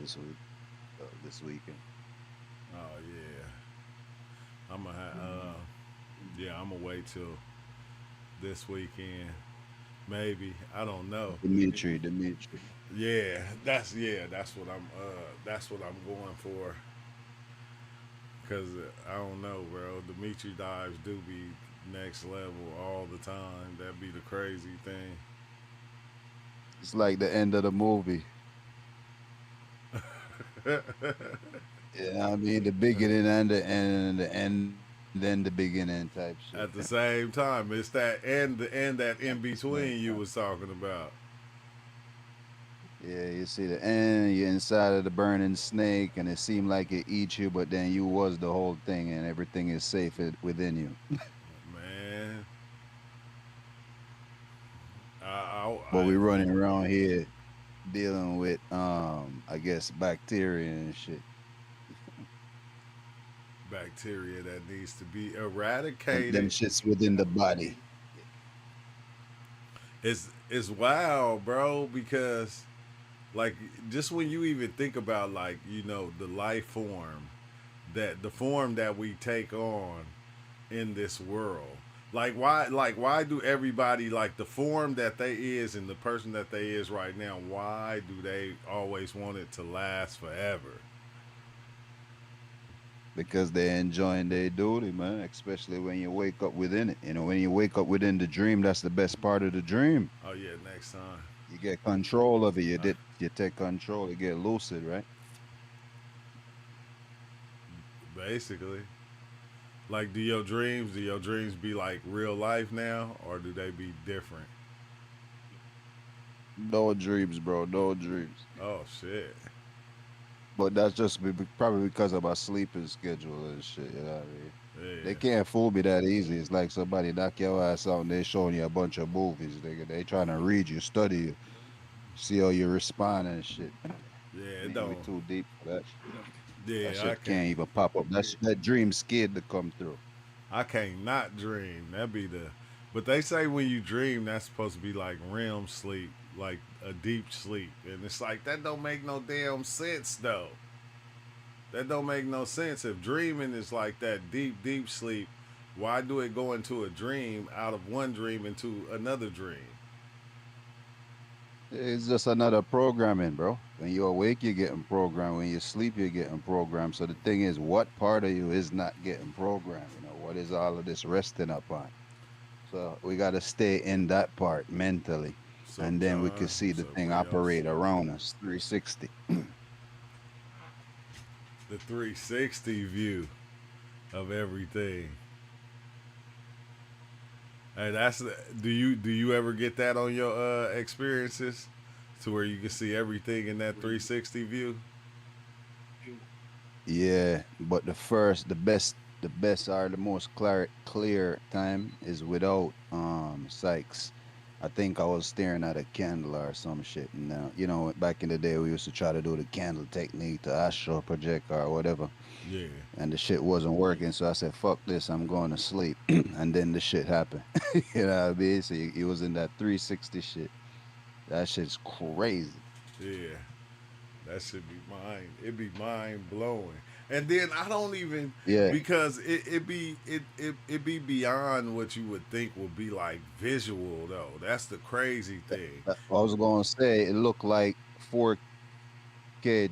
this week, this weekend. Oh yeah, I'm gonna yeah, I'm gonna wait till this weekend. Maybe I don't know. Dimitri. Yeah, that's what I'm going for. Cause I don't know, bro. Dimitri dives do be next level all the time. That'd be the crazy thing. It's like the end of the movie. Yeah, I mean the beginning and the end, and the end then the beginning type shit. At the same time, it's that and the end At that the in same between time. you was talking about. Yeah, you see the end, you're inside of the burning snake, and it seemed like it eats you, but then you was the whole thing, and everything is safe within you. Man, But I we running around here dealing with, I guess, bacteria and shit, bacteria that needs to be and them eradicated. shits within the body. It's wild, bro, because like just when you even think about like the life form that the form that we take on in this world, like why do everybody like the form that they is and the person that they is right now, why do they always want it to last forever? Because they're enjoying their duty, man. Especially when you wake up within it. When you wake up within the dream, that's the best part of the dream. Oh yeah, next time. You get control of it. You take control. You get lucid, right? Basically, like do your dreams be like real life now, or do they be different? No dreams, bro. No dreams. Oh shit. But that's just probably because of my sleeping schedule and shit. You know what I mean? They Yeah. can't fool me that easy. It's like somebody knock your ass out and they showing you a bunch of movies. They trying to read you, study you, see how you respond and shit. Yeah, it Man, we don't. too deep for that shit. That Yeah, I shit can't. can't even pop up. That dream scared to come through. I can't not dream. That'd be the. But they say when you dream, that's supposed to be like REM sleep, like a deep sleep, and it's like that don't make no damn sense though. That don't make no sense. If dreaming is like that deep sleep, why do it go into a dream out of one dream into another dream? It's just another programming, bro. When you're awake, you're getting programmed. When you sleep, you're getting programmed. So the thing is, what part of you is not getting programmed? What is all of this resting upon? So we got to stay in that part mentally, What's up, and then we can John? see What's the up, thing Rios? operate around us 360. The 360 view of everything. Hey, do you ever get that on your experiences, to where you can see everything in that 360 view? Yeah, but the best or the most clear time is without Sykes. I think I was staring at a candle or some shit. And back in the day, we used to try to do the candle technique, the astral project or whatever, Yeah. and the shit wasn't working. So I said, "Fuck this, I'm going to sleep." And then the shit happened. You know what I mean? So it was in that 360 shit. That shit's crazy. Yeah. That should be mind. It be mind blowing. And then I don't even, Yeah, because it be beyond what you would think would be like visual though. That's the crazy thing. I was gonna say it looked like 4K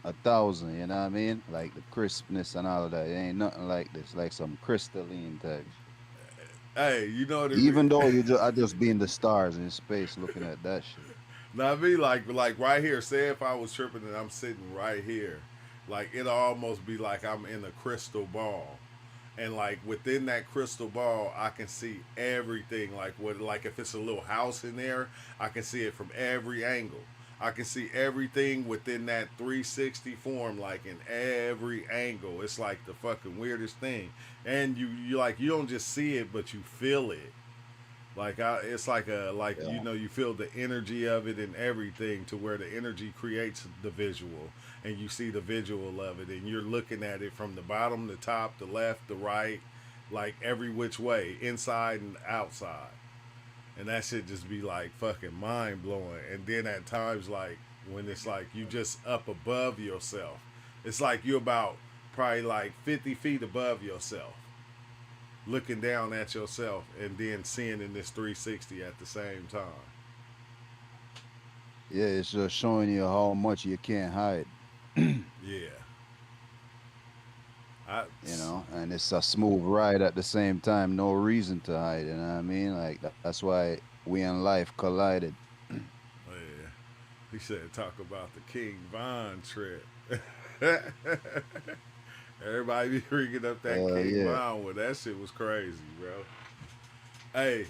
1000. You know what I mean? Like the crispness and all of that. It ain't nothing like this. Like some crystalline type shit. Hey, you know what it Even though be? I just be in the stars in space looking at that shit. Not me, like right here. Say if I was tripping and I'm sitting right here, like it'll almost be like I'm in a crystal ball, and like within that crystal ball, I can see everything. Like if it's a little house in there, I can see it from every angle. I can see everything within that 360 form, like in every angle. It's like the fucking weirdest thing, and you don't just see it, but you feel it. It's like Yeah. you feel the energy of it and everything, to where the energy creates the visual, and you see the visual of it, and you're looking at it from the bottom, the top, the left, the right, like every which way, inside and outside, and that shit just be like fucking mind blowing. And then at times, like when it's like you just up above yourself. It's like you're about probably like 50 feet above yourself, looking down at yourself and then seeing in this 360 at the same time. Yeah, it's just showing you how much you can't hide. Yeah. I, And it's a smooth ride at the same time. No reason to hide. You know what I mean? Like that's why we in life collided. yeah. He said, talk about the King Von trip. Everybody be freaking up that King Yeah. Von. Well, that shit was crazy, bro. Hey,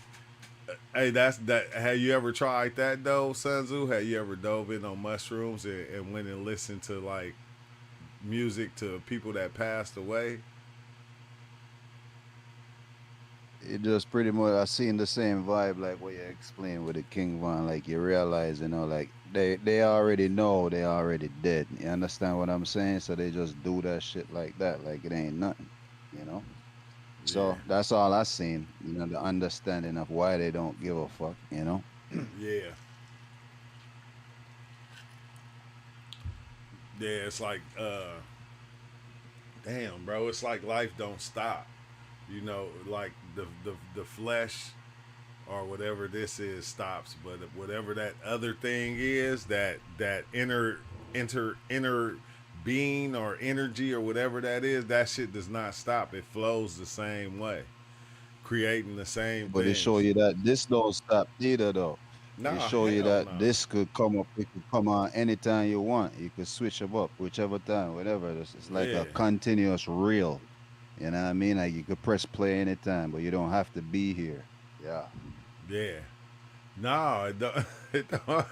hey, that's that. Have you ever tried that though, Sunzu? Have you ever dove in on mushrooms and went and listened to like music to people that passed away? It just pretty much I seen the same vibe like what you explained with the King Von. Like you realize, like they already know they already dead. You understand what I'm saying? So they just do that shit like that, like it ain't nothing, you know? Yeah, So that's all I seen, the understanding of why they don't give a fuck. yeah, yeah. It's like, damn, bro. It's like life don't stop. Like the flesh or whatever this is stops, but whatever that other thing is, that inner being or energy or whatever that is, that shit does not stop. It flows the same way, creating the same But it show things. you that this don't stop either though. It Nah, show you hell that no. this could come up, it could come on anytime you want. You could switch them up, whichever time, whatever. It's like Yeah, a continuous reel. You know what I mean? Like you could press play anytime, but you don't have to be here. Yeah. yeah. No, it don't. It don't.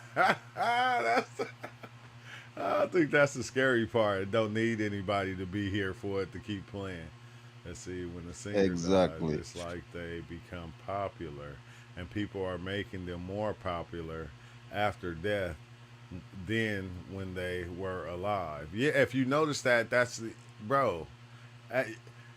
I think that's the scary part. It don't need anybody to be here for it to keep playing. Let's see, when the singer dies, Exactly. it's like they become popular, and people are making them more popular after death than when they were alive. Yeah, if you notice that, bro. I-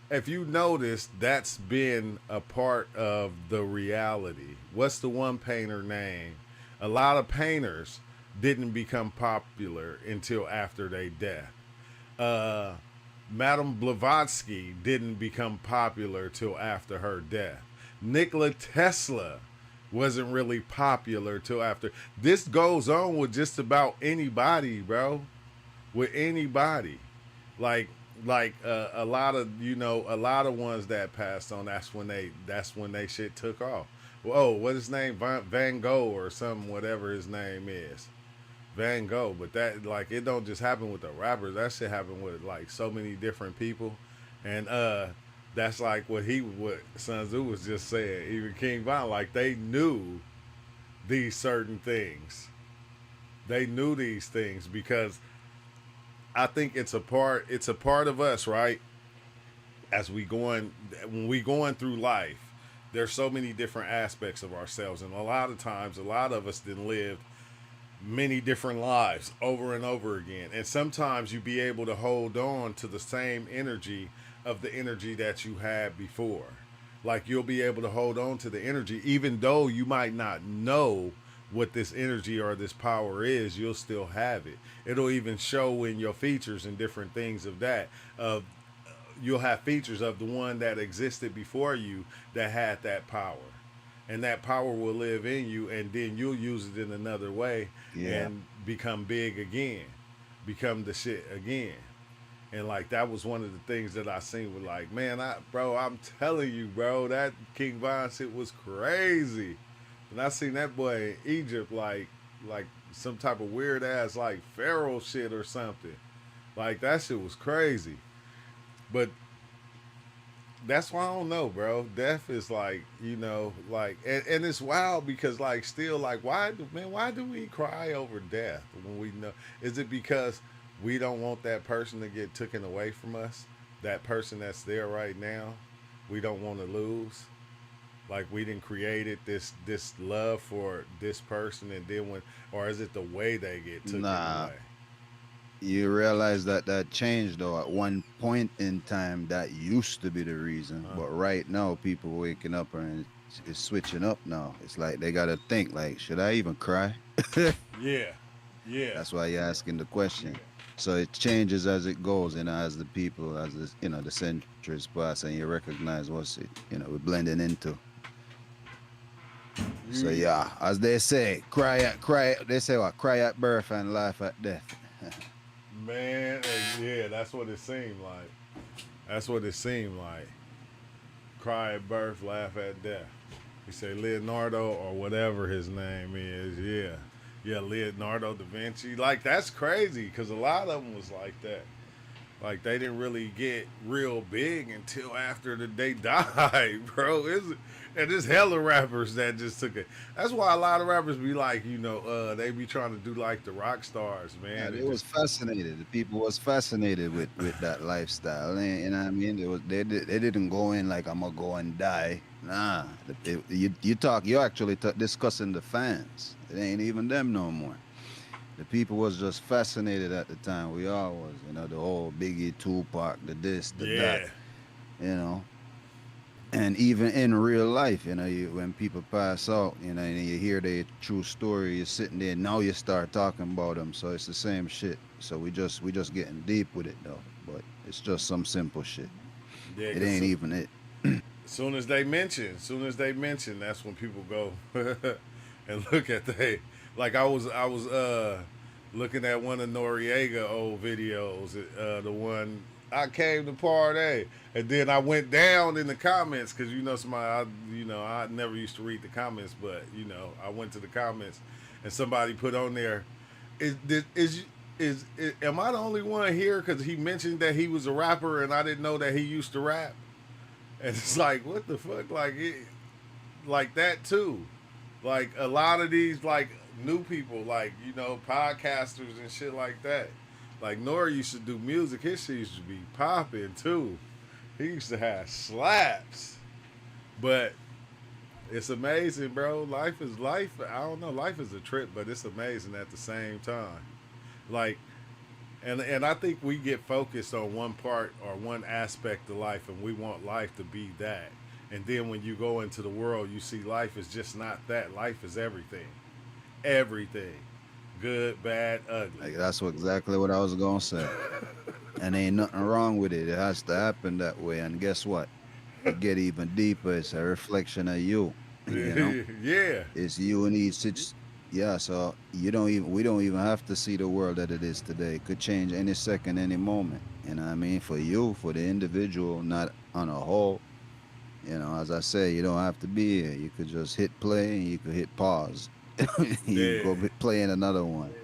If you notice, that's been a part of the reality. What's the one painter name? A lot of painters didn't become popular until after their death. uh, Madame Blavatsky didn't become popular till after her death. Nikola Tesla wasn't really popular till after. This goes on with just about anybody, bro. With anybody, like a lot of a lot of ones that passed on. That's when they shit took off. Whoa, what his name? Van Gogh or something, whatever his name is. Van Gogh, but that like it don't just happen with the rappers. That shit happen with like so many different people, and that's like what Sun Tzu was just saying. Even King Von, like they knew these certain things. They knew these things because I think it's a part of us, right? As we going when we going through life, there's so many different aspects of ourselves, and a lot of times, a lot of us didn't live many different lives over and over again. And sometimes you be able to hold on to the same energy of the energy that you had before. Like you'll be able to hold on to the energy, even though you might not know what this energy or this power is, you'll still have it. It'll even show in your features and different things of that. You'll have features of the one that existed before you that had that power, and that power will live in you, and then you'll use it in another way Yeah. and become big again, become the shit again. And like that was one of the things that I seen with like, man, I'm telling you, bro, that King Von shit was crazy. And I seen that boy in Egypt like some type of weird ass like pharaoh shit or something. Like that shit was crazy. But that's why I don't know, bro. Death is like, like, and it's wild because, like, still, like, why do we cry over death when we know? Is it because we don't want that person to get taken away from us? That person that's there right now, we don't want to lose. Like we didn't created this love for this person, and then or is it the way they get taken Nah, away? you realize that that changed though. At one point in time, that used to be the reason, Huh? but right now, people waking up and it's switching up now. It's like they gotta think, like, should I even cry? Yeah, Yeah. That's why you're asking the question. So it changes as it goes, as the people, as the, the centuries pass, and you recognize what's it, we're blending into. So You yeah, as they say, cry. They say what? Cry at birth and laugh at death. man, yeah, that's what it seemed like. That's what it seemed like. Cry at birth, laugh at death. He said Leonardo or whatever his name is. Yeah, yeah, Leonardo da Vinci. Like that's crazy because a lot of them was like that. Like they didn't really get real big until after they died, bro. And there's hella rappers that just took it. That's why a lot of rappers be like, they be trying to do like the rock stars, Yeah, man. they And was just fascinated. The people was fascinated with that lifestyle. You know what I mean? They didn't go in like I'm gonna go and die. Nah, you actually discussing the fans. It ain't even them no more. The people was just fascinated at the time. We all was, the whole Biggie, Tupac, the this, the that, yeah, you know. And even in real life, when people pass out, and you hear their true story, you're sitting there. Now you start talking about them, so it's the same shit. So we just getting deep with it though, but it's just some simple shit. yeah. It Cause ain't even it. soon as they mention, that's when people go and look at they. Like I was looking at one of Noriega old videos, the one I came to party, and then I went down in the comments because somebody, I never used to read the comments, but I went to the comments, and somebody put on there, is am I the only one here because he mentioned that he was a rapper and I didn't know that he used to rap, and it's like what the fuck, like that too, like a lot of these like new people, like podcasters and shit like that. Like Nora used to do music. His shit used to be popping too. He used to have slaps. But it's amazing, bro. Life is life. I don't know. Life is a trip, but it's amazing at the same time. Like, and I think we get focused on one part or one aspect of life, and we want life to be that. And then when you go into the world, you see life is just not that. Life is everything, everything, good, bad, ugly. Like that's exactly what I was gonna say. And ain't nothing wrong with it. It has to happen that way. And guess what? It get even deeper. It's a reflection of you. You know, Yeah, it's you and each yeah. So we don't even have to see the world that it is today. It could change any second, any moment. You know what I mean? For you, for the individual, not on a whole. As I say, you don't have to be here. You could just hit play and you could hit pause. You yeah. go play in another one.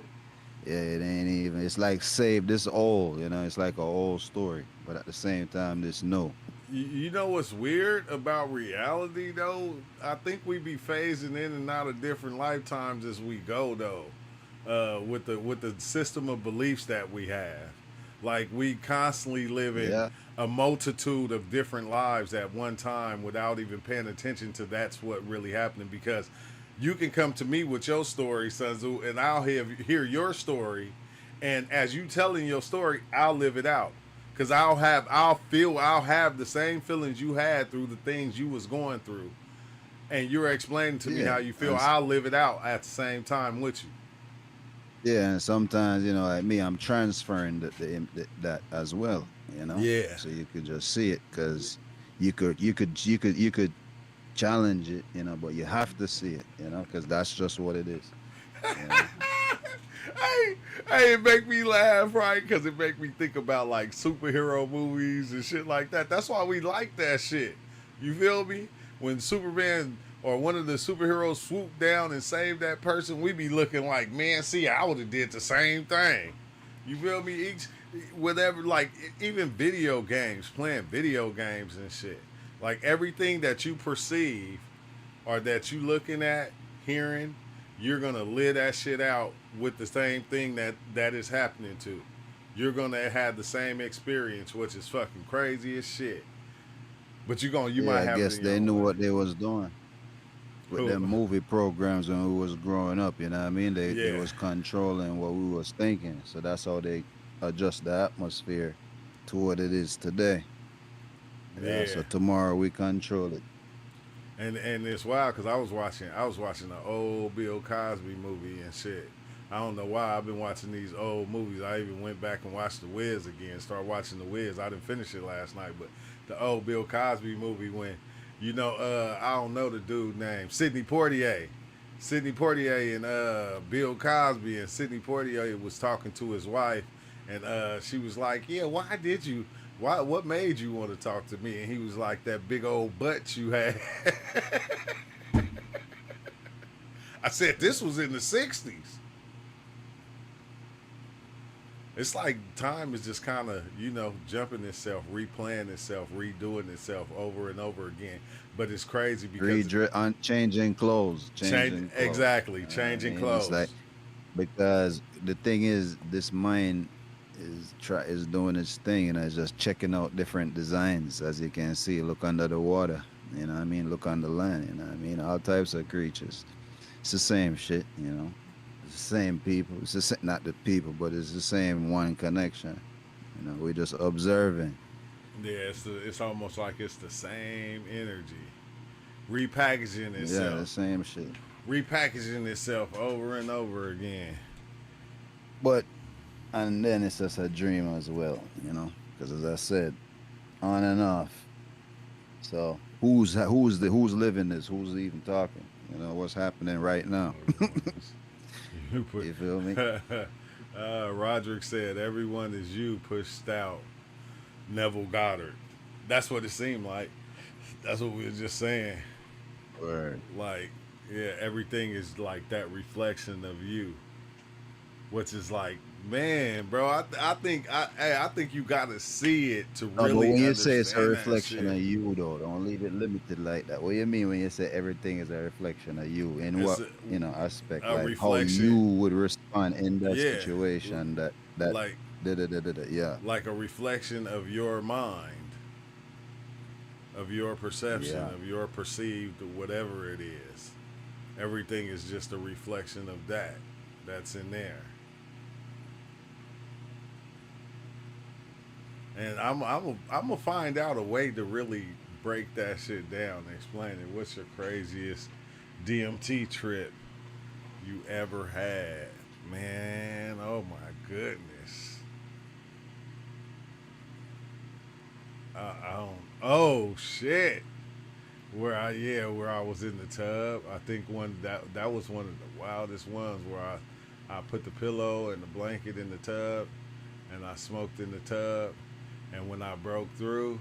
Yeah, it ain't even. It's like save this old. It's like a old story, but at the same time, this new. You know what's weird about reality though? I think we be phasing in and out of different lifetimes as we go though. With the system of beliefs that we have, like we constantly live in Yeah, a multitude of different lives at one time without even paying attention to that's what really happening. Because you can come to me with your story, Sunzu, and I'll hear your story, and as you telling your story, I'll live it out. Cause I'll have the same feelings you had through the things you was going through, and you're explaining to me yeah, how you feel. I'll live it out at the same time with you. yeah. And sometimes, like me, I'm transferring that as well. Yeah, So you could just see it because you could challenge it, but you have to see it, because that's just what it is. You know. hey, hey, it make me laugh, right? Because it make me think about like superhero movies and shit like that. That's why we like that shit. You feel me? When Superman or one of the superheroes swoop down and save that person, we be looking like, man, see, I would have did the same thing. You feel me? Each whatever, like even video games, playing video games and shit. Like everything that you perceive or that you looking at, hearing, you're gonna live that shit out with the same thing that is happening to. You're gonna have the same experience, which is fucking crazy as shit. But you Yeah, might I have it guess in your they own knew way. what they was doing with Who? them movie programs when we was growing up. You know what I mean? They Yeah, was controlling what we was thinking, so that's how they adjust the atmosphere to what it is today. Yeah, yeah. so tomorrow we control it. And it's wild because I was watching the old Bill Cosby movie and shit. I don't know why I've been watching these old movies. I even went back and watched The Wiz again. Started watching The Wiz. I didn't finish it last night, but the old Bill Cosby movie when, I don't know the dude name, Sidney Poitier. Sidney Poitier and Bill Cosby, and Sidney Poitier was talking to his wife, and she was like, "Yeah, why did you? Why? What made you want to talk to me?" And he was like, "That big old butt you had." I said, "This was in the '60s." It's like time is just kind of, jumping itself, replaying itself, redoing itself over and over again. But it's crazy because On changing clothes, change changing clothes. exactly I changing mean, it's like clothes. because the thing is, this mind is doing its thing, and it's just checking out different designs. As you can see, look under the water. You know what I mean? Look on the land. You know what I mean? All types of creatures. It's the same shit. It's the same people. It's the not the people, but it's the same one connection. We're just observing. Yeah, it's almost like it's the same energy repackaging Yeah, the itself, same shit. repackaging itself over and over again. But and then it's just a dream as well. Because as I said, on and off. So who's living this? Who's even talking? What's happening right now? Everyone is you put. You feel me? Roderick said, "Everyone is you." Pushed out Neville Goddard. That's what it seemed like. That's what we were just saying. Word. Like, yeah, everything is like that reflection of you, which is like, man, bro. I think you got to see it to No, but really when you say it's a understand that reflection shit. of you, though, don't leave it limited like that. What you mean when you say everything is a reflection of you? In It's what aspect? a Like how you reflection, would respond in that yeah, situation? That like yeah, like a reflection of your mind, of your perception, yeah. of your perceived whatever it is. Everything is just a reflection of that. That's in there. And I'm gonna find out a way to really break that shit down and explain it. What's your craziest DMT trip you ever had? Man, oh my goodness. I don't. Oh shit. Where I was in the tub. I think that was one of the wildest ones where I put the pillow and the blanket in the tub, and I smoked in the tub, and when I broke through,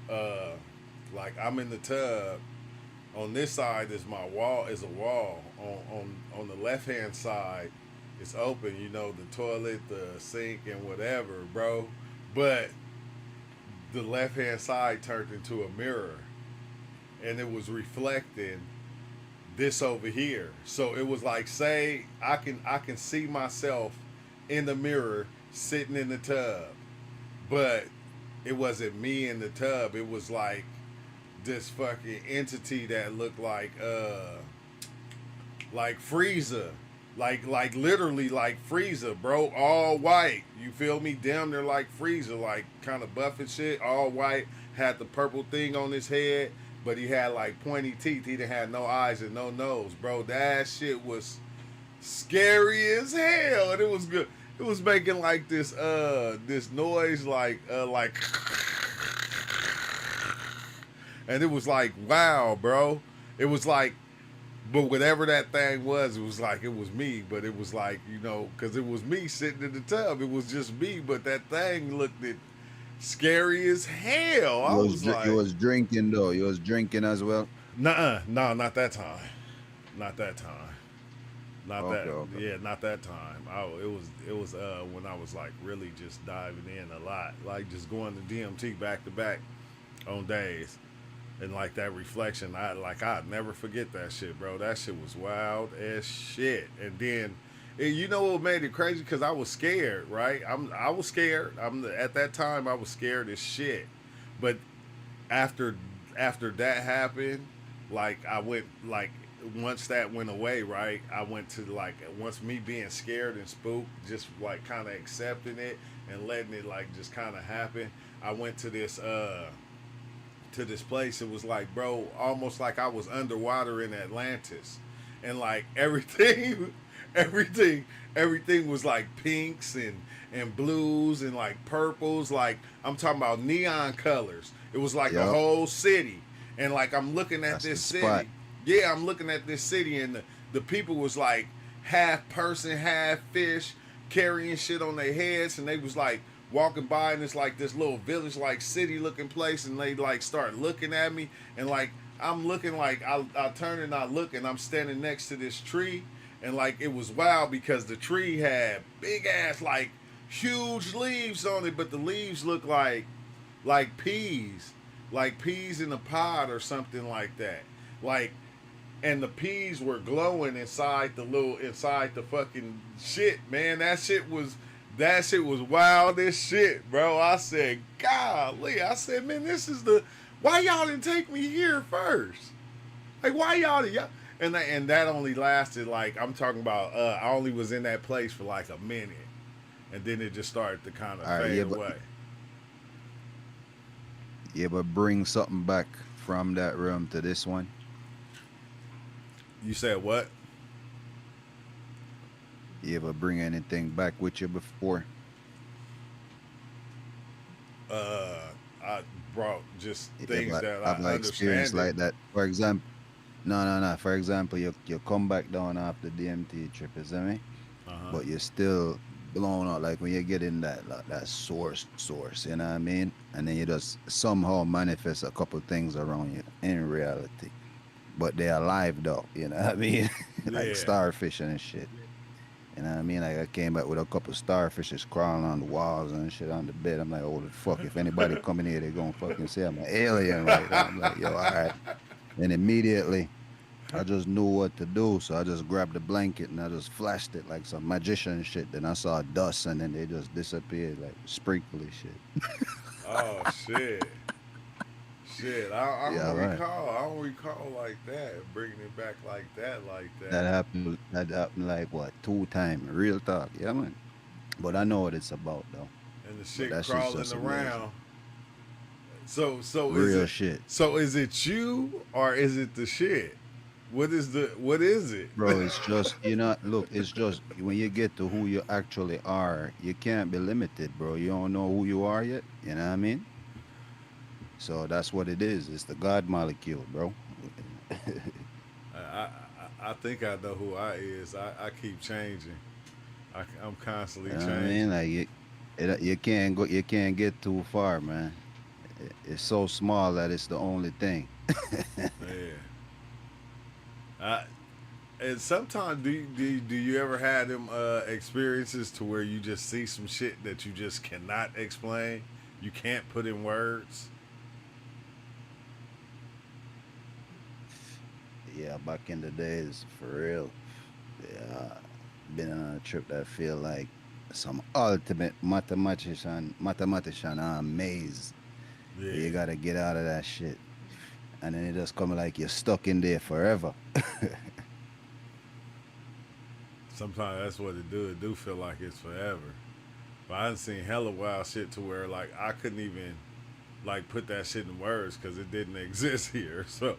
uh, like I'm in the tub. On this side is my wall is a wall. On the left hand side, it's open. The toilet, the sink, and whatever, bro. But the left hand side turned into a mirror, and it was reflecting this over here. So it was like, say I can see myself in the mirror sitting in the tub, but it wasn't me in the tub. It was like this fucking entity that looked like Frieza. Like literally like Frieza, bro. All white. You feel me? Damn, they're like Frieza, like kind of buff and shit. All white. Had the purple thing on his head, but he had like pointy teeth. He didn't have no eyes and no nose, bro. That shit was scary as hell, and it was good. It was making like this noise like and it was like, wow, bro. It was like, but whatever that thing was, it was like it was me. But it was like, because it was me sitting in the tub. It was just me. But that thing looked at scary as hell. I was You like, was drinking though. You was drinking as well. nah, no, not that time. Not that time. Not Okay, that. okay. Yeah, not that time. It was when I was like really just diving in a lot, like just going to DMT back to back on days. And like that reflection, I'd never forget that shit, bro. That shit was wild as shit. And then, you know what made it crazy? Because I was scared, right? I was scared. At that time I was scared as shit. But after after that happened, like I went like once that went away, right? I went to like once me being scared and spooked, just like kind of accepting it and letting it like just kind of happen. I went to this place. It was like, bro, almost like I was underwater in Atlantis, and like everything, everything everything was like pinks and blues and like purples. Like I'm talking about neon colors. It was like a Yup. whole city. And like I'm looking at That's this the spot. city. Yeah, I'm looking at this city and the people was like half person, half fish, carrying shit on their heads, and they was like walking by, and it's like this little village like city looking place, and they like start looking at me, and like I'm looking, like I turn and I look, and I'm standing next to this tree, and like it was wild because the tree had big ass like huge leaves on it, but the leaves look like peas, like peas in a pod or something like that. Like, and the peas were glowing inside the fucking shit, man. That shit was wild as shit, bro. I said, golly. I said, man, this is the why y'all didn't take me here first? Like, why y'all and that only lasted, like, I'm talking about, I only was in that place for like a minute, and then it just started to kind of All right, fade yeah, but away. bring something back from that room to this one. You said what? You ever bring anything back with you before? Uh, I brought just You things ever that have I an experience understand it. like that? For example, no, no, no. For example, you come back down after the DMT trip, is that me? Uh huh. But you're still blown out. Like when you get in that like, that source, you know what I mean? And then you just somehow manifest a couple things around you in reality. But they're alive though, you know what I mean? Like Yeah. starfish and shit. You know what I mean? Like I came back with a couple starfishes crawling on the walls and shit on the bed. I'm like, oh the fuck, if anybody coming here, they gonna fucking say I'm an alien right now. I'm like, yo, all right. And immediately I just knew what to do. So I just grabbed the blanket and I just flashed it like some magician shit. Then I saw dust and then they just disappeared like sprinkly shit. Oh shit. Shit. I Yeah, don't right. recall. I don't recall like that. Bringing it back like that. Like That that. happened. That happened like what 2 times. Real talk. Yeah, man. But I know what it's about though. And the But shit that shit's crawling just amazing. around. So is Real it? shit. So is it you or is it the shit? What is it? Bro, it's just look, it's just when you get to who you actually are, you can't be limited, bro. You don't know who you are yet. You know what I mean? So that's what it is. It's the God molecule, bro. I think I know who I is. I keep changing. I'm You constantly know what I mean? changing. Like you can't go, you can't get too far, man. It's so small that it's the only thing. Yeah. I, and sometimes do you ever have them experiences to where you just see some shit that you just cannot explain? You can't put in words. Yeah, back in the days, for real. Yeah, been on a trip that feel like some ultimate mathematician maze where Yeah. you gotta get out of that shit, and then it just come like you're stuck in there forever. Sometimes that's what it do. It do feel like it's forever. But I done seen hella wild shit to where like I couldn't even like put that shit in words because it didn't exist here. So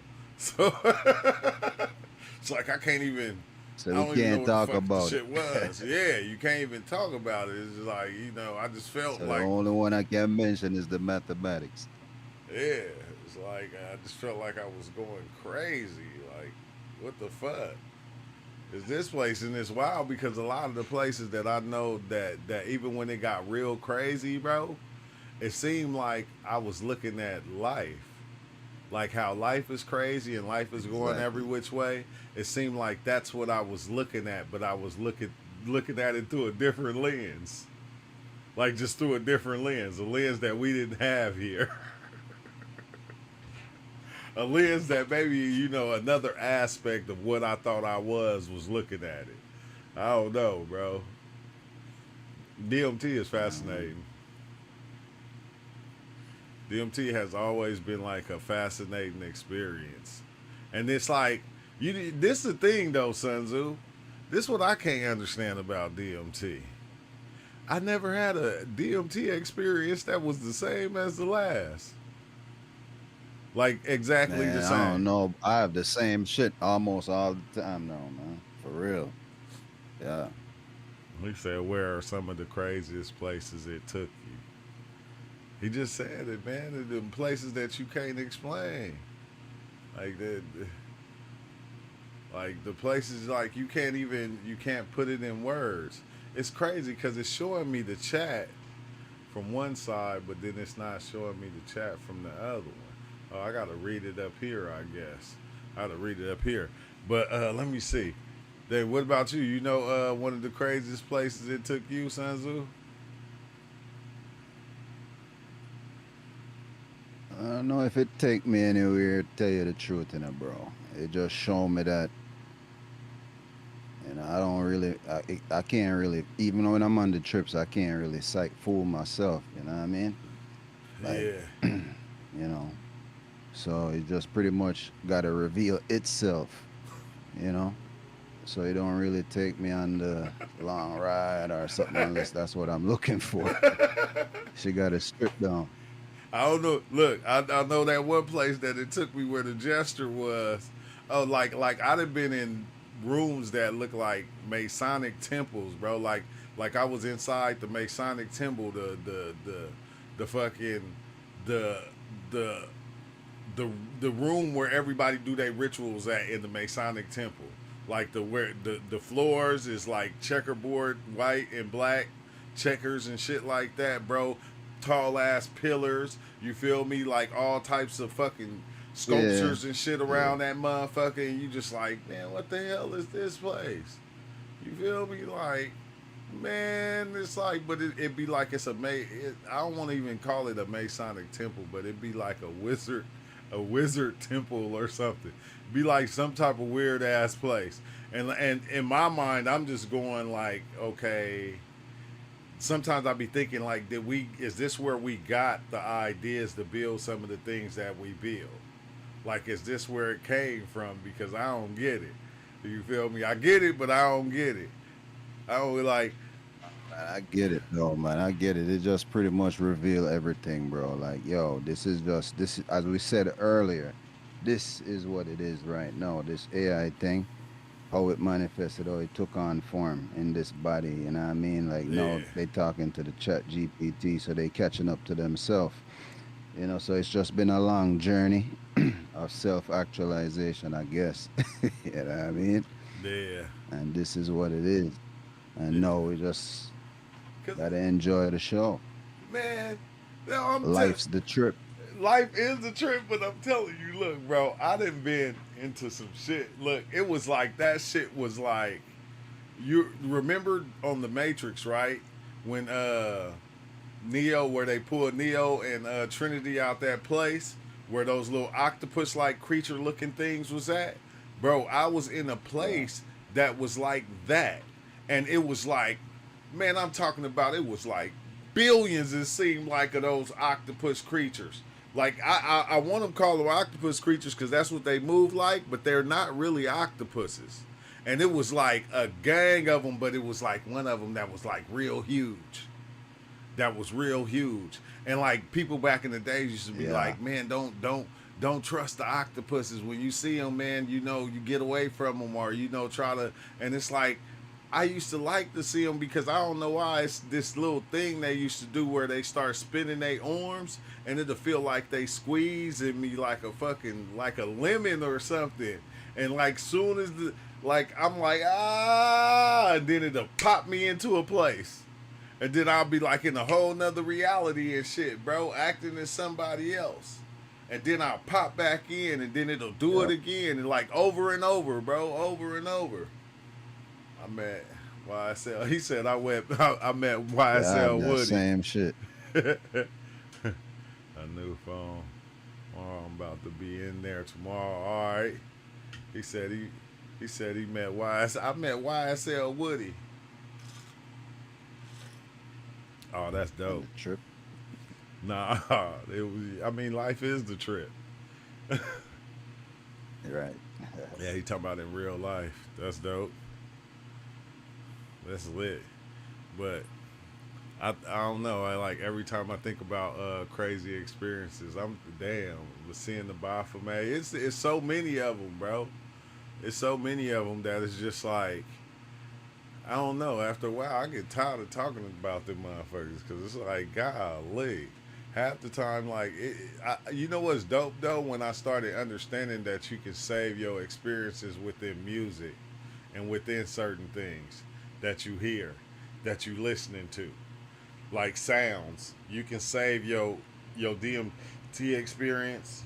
it's like I can't even. So I we don't even know can't what the talk fuck the about it. shit was. Yeah, you can't even talk about it. It's just like I just felt So the like only one I can mention is the mathematics. yeah. It's like I just felt like I was going crazy. Like what the fuck is this place? And it's wild because a lot of the places that I know that even when it got real crazy, bro, it seemed like I was looking at life. Like how life is crazy and life is going every Exactly. which way. It seemed like that's what I was looking at, but I was looking at it through a different lens. Like just through a different lens, a lens that we didn't have here. A lens that maybe, another aspect of what I thought I was looking at it. I don't know, bro. DMT is Um, fascinating. DMT has always been like a fascinating experience. And it's like this is the thing though, Sun Tzu. This is what I can't understand about DMT. I never had a DMT experience that was the same as the last. Like exactly the Man, I same. don't know. I have the same shit almost all the time now, man. For real. Yeah. He said, "Where are some of the craziest places it took you?" He just said it, man. The places that you can't explain, like like the places like you can't put it in words. It's crazy because it's showing me the chat from one side, but then it's not showing me the chat from the other one. Oh, I gotta read it up here, I guess. I gotta read it up here. But let me see. Then what about you? You know, one of the craziest places it took you, Sanzu? I don't know if it take me anywhere. Tell you the truth, bro. It just show me that, I don't really, I can't really, even when I'm on the trips, I can't really fool myself. You know what I mean? Like, Yeah. know. So it just pretty much got to reveal itself. You know. So it don't really take me on the long ride or something unless that's what I'm looking for. She got to strip down. I don't know. Look, I know that one place that it took me where the gesture was. Oh, like I'd have been in rooms that look like Masonic temples, bro. Like I was inside the Masonic temple, the fucking the the the room where everybody do their rituals at in the Masonic temple. Like the floors is like checkerboard, white and black checkers and shit like that, bro. Tall ass pillars. You feel me? Like all types of fucking Yeah, sculptures and shit yeah, around that motherfucker, and you just like, man, what the hell is this place? You feel me? Like, man, it's like, but it be like it's I don't want to even call it a Masonic temple, but it'd be like a wizard temple or something. Be like some type of weird ass place. And in my mind, I'm just going like, okay. Sometimes I be thinking like, did we? Is this where we got the ideas to build some of the things that we build? Like, is this where it came from? Because I don't get it. You feel me? I get it, but I don't get it. I don't like. man, I get it though, man. I get it. It just pretty much reveal everything, bro. Like, yo, as we said earlier, this is what it is right now. This AI thing, how it manifested, how it took on form in this body. You know what I mean? Like, Yeah, no, they talking to the chat GPT, so they catching up to themselves. So it's just been a long journey of self actualization, I guess. You know what I mean? yeah. And this is what it is. And Yeah. no, we just Cause gotta enjoy the show. man, no, Life's the trip. life is the trip, but I'm telling you, look, bro, I done been into some shit. Look, it was like that shit was like you remember on the Matrix, right? When Neo, where they pulled Neo and Trinity out that place where those little octopus like creature looking things was at. Bro, I was in a Yeah. place that was like that. And it was like, man, I'm talking about it was like billions, it seemed like, of those octopus creatures. Like I want to call them octopus creatures because that's what they move like, but they're not really octopuses. And it was like a gang of them, but it was like one of them that was like real huge, that was real huge. And like people back in the days used to be Yeah. like, man, don't trust the octopuses. When you see them, man, you get away from them, or try to. And it's like I used to like to see them because I don't know why, it's this little thing they used to do where they start spinning their arms and it'll feel like they squeezing me like a fucking like a lemon or something. And like soon as I'm like and then it'll pop me into a place. And then I'll be like in a whole nother reality and shit, bro, acting as somebody else. And then I'll pop back in and then it'll do it Yep. again and like over and over, bro, over and over. I met YSL. He said I met Yeah, I have YSL that Woody. same shit. A new phone. Oh, I'm about to be in there tomorrow. All right. He said he met YSL. I met YSL Woody. Oh, that's On dope. the trip. Nah, it was. I mean, life is the trip. Right. Yeah, he talking about in real life. That's dope. That's lit. But I don't know. I like every time I think about crazy experiences, I'm damn. But seeing the Baphomet, it's so many of them, bro. It's so many of them that it's just like I don't know. After a while, I get tired of talking about them motherfuckers because it's like, golly. Half the time, like, you know what's dope though? When I started understanding that you can save your experiences within music and within certain things that you hear, that you listening to, like sounds. You can save your DMT experience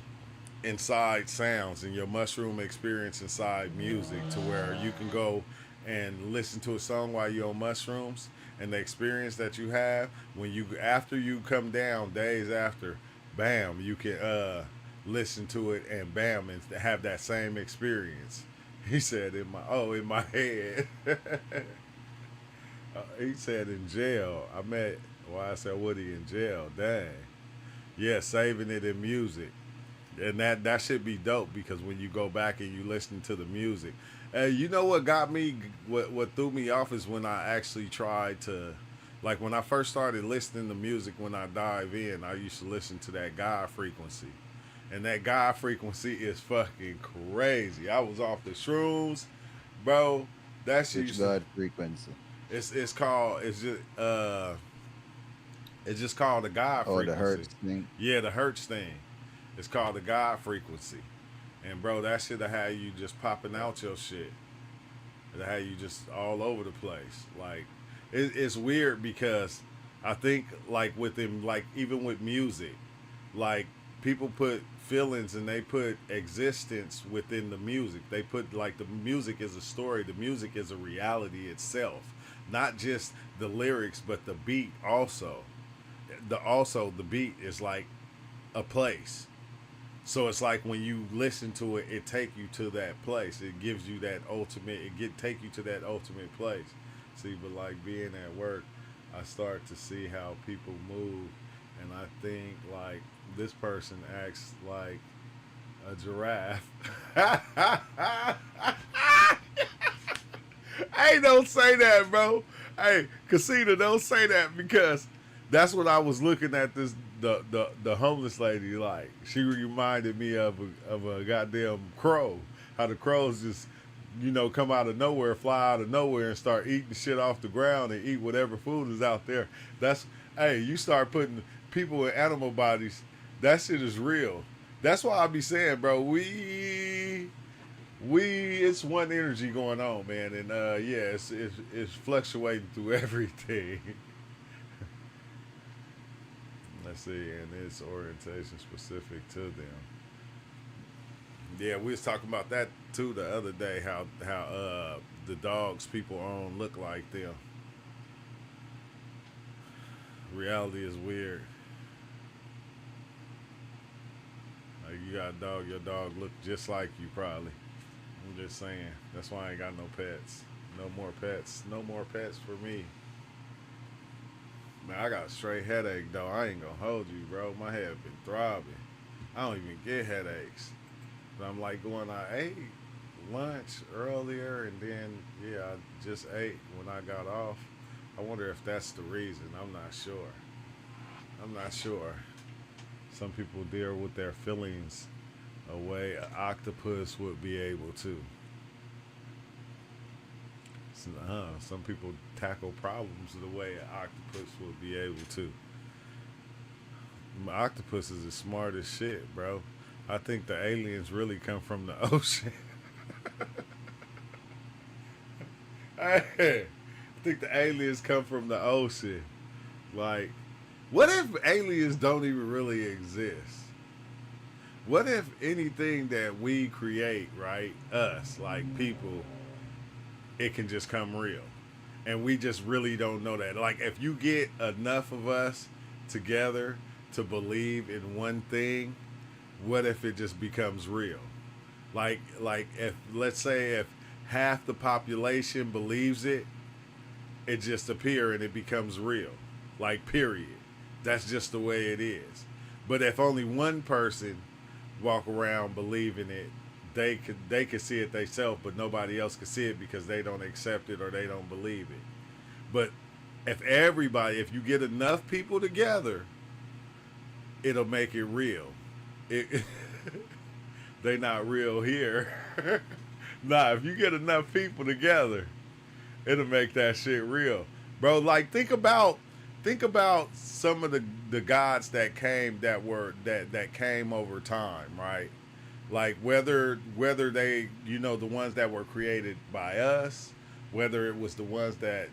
inside sounds and your mushroom experience inside music to where you can go and listen to a song while you're on mushrooms and the experience that you have when you after you come down days after, bam, you can listen to it and bam and have that same experience. He said in my head. He said in jail. I met well I said Woody in jail. Dang. Yeah, saving it in music. And that should be dope because when you go back and you listen to the music, you know what got me, what threw me off is when I actually tried to, like when I first started listening to music. When I dive in, I used to listen to that God frequency, and that God frequency is fucking crazy. I was off the shrooms, bro. That shit Which used to, God frequency? it's called it's just called the God Oh, the frequency. Hertz thing. Yeah, the Hertz thing. It's called the God frequency. And bro, that shit will have you just popping out your shit. It'll have you just all over the place. Like, it's weird because I think like with them, like even with music, like people put feelings and they put existence within the music. They put like the music is a story. The music is a reality itself, not just the lyrics, but the beat also. The beat is like a place. So it's like when you listen to it, it take you to that place. It gives you that ultimate. Take you to that ultimate place. See, but like being at work, I start to see how people move, and I think like this person acts like a giraffe. Hey, don't say that, bro. Hey, Casita, don't say that because that's what I was looking at this the homeless lady like. She reminded me of a goddamn crow. How the crows just come out of nowhere, fly out of nowhere, and start eating shit off the ground and eat whatever food is out there. That's hey, you start putting people in animal bodies. That shit is real. That's why I be saying, bro, we it's one energy going on, man, and yeah, it's fluctuating through everything. Let's see, and it's orientation specific to them. Yeah, we was talking about that too the other day. How the dogs people own look like them. Reality is weird. Like you got a dog, your dog look just like you probably. I'm just saying. That's why I ain't got no pets. No more pets. No more pets for me. Man, I got a straight headache though. I ain't gonna hold you, bro. My head been throbbing. I don't even get headaches. But I'm like going. I ate lunch earlier, and then yeah, I just ate when I got off. I wonder if that's the reason. I'm not sure. I'm not sure. Some people deal with their feelings a way an octopus would be able to. So, some people tackle problems the way an octopus would be able to. Octopus is the smartest shit, bro. I think the aliens really come from the ocean. Hey, I think the aliens come from the ocean. Like, what if aliens don't even really exist? What if anything that we create, right, us, like people, it can just come real? And we just really don't know that. Like, if you get enough of us together to believe in one thing, what if it just becomes real? Like if, let's say, if half the population believes it, it just appear and it becomes real. Like, period. That's just the way it is. But if only one person walk around believing it, they could see it themselves, but nobody else could see it because they don't accept it or they don't believe it. But if you get enough people together, it'll make it real. It, they not real here. Nah, if you get enough people together, It'll make that shit real, bro. Like think about some of the gods that came that came over time, right? Like whether they the ones that were created by us, whether it was the ones that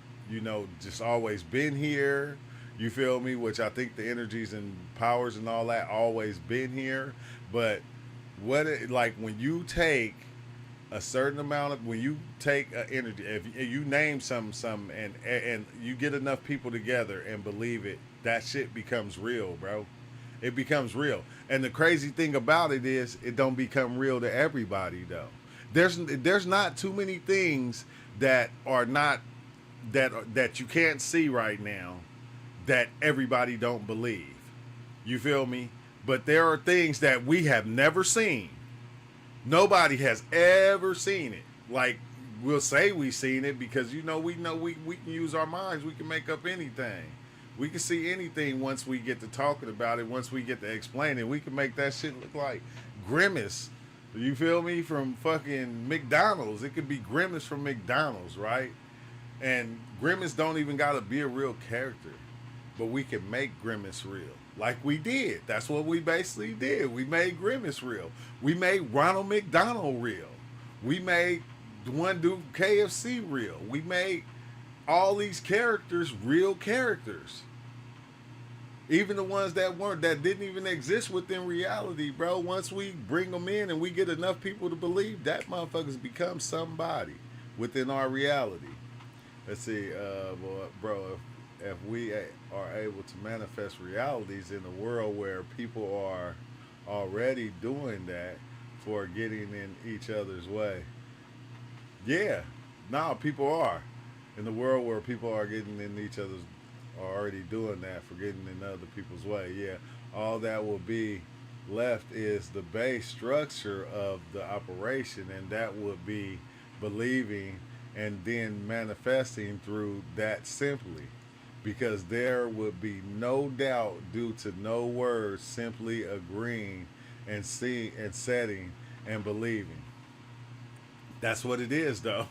just always been here. You feel me? Which I think the energies and powers and all that always been here, but like when you take a certain amount of when you take energy if you name some and you get enough people together and believe it, that shit becomes real, bro. It becomes real. And the crazy thing about it is it don't become real to everybody though. There's not too many things that are not that you can't see right now that everybody don't believe. You feel me? But there are things that we have never seen. Nobody has ever seen it. Like we'll say we seen it because we can use our minds. We can make up anything. We can see anything once we get to talking about it. Once we get to explain it, we can make that shit look like Grimace. You feel me? From fucking McDonald's. It could be Grimace from McDonald's, right? And Grimace don't even gotta be a real character, but we can make Grimace real. Like we did. That's what we basically did. We made Grimace real. We made Ronald McDonald real. We made the one dude KFC real. We made all these characters real characters. Even the ones that didn't even exist within reality, bro. Once we bring them in and we get enough people to believe, that motherfuckers become somebody within our reality. Let's see, bro. If we are able to manifest realities in a world where people are already doing that for getting in each other's way, yeah, now people are in the world where people are getting in each other's are already doing that for getting in other people's way. Yeah, all that will be left is the base structure of the operation, and that would be believing and then manifesting through that simply. Because there would be no doubt due to no words, simply agreeing and seeing and setting and believing. That's what it is, though.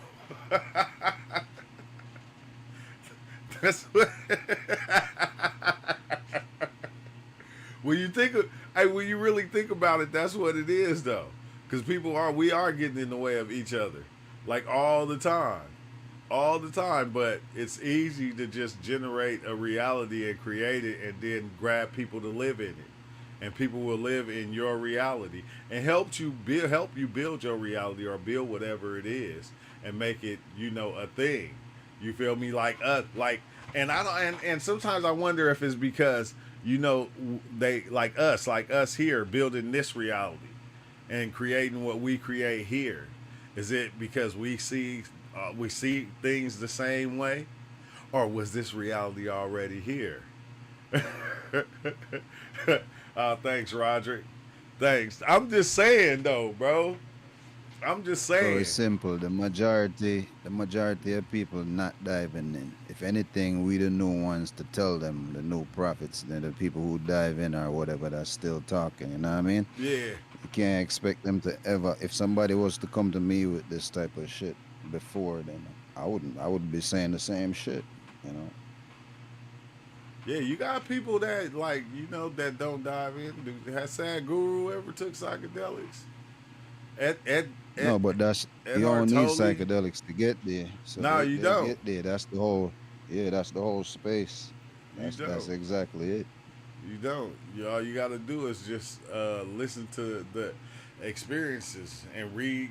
That's what. when you think of, hey, when you really think about it, that's what it is, though. Because we are getting in the way of each other, like all the time. But it's easy to just generate a reality and create it, and then grab people to live in it, and people will live in your reality and help you build your reality or build whatever it is and make it a thing. You feel me? Like like, and I don't, and sometimes I wonder if it's because they like us here building this reality and creating what we create here. Is it because we see things the same way, or was this reality already here? Thanks, Roderick. Thanks. I'm just saying though, bro. I'm just Bro, it's saying. simple. The majority of people not diving in. If anything, we the new ones to tell them, the new prophets, the people who dive in or whatever that's still talking. You know what I mean? Yeah. You can't expect them to ever. If somebody was to come to me with this type of shit before, then I would be saying the same shit. You know? Yeah, you got people that that don't dive in. Has Sad Guru ever took psychedelics? Ed Ed Ed No, but that's Ed you don't need Hartoli? psychedelics to get there. So No, you they'll don't. get there. That's the whole. Yeah, that's the whole space. You That's don't. exactly it. You don't. All you got to do is just listen to the experiences and read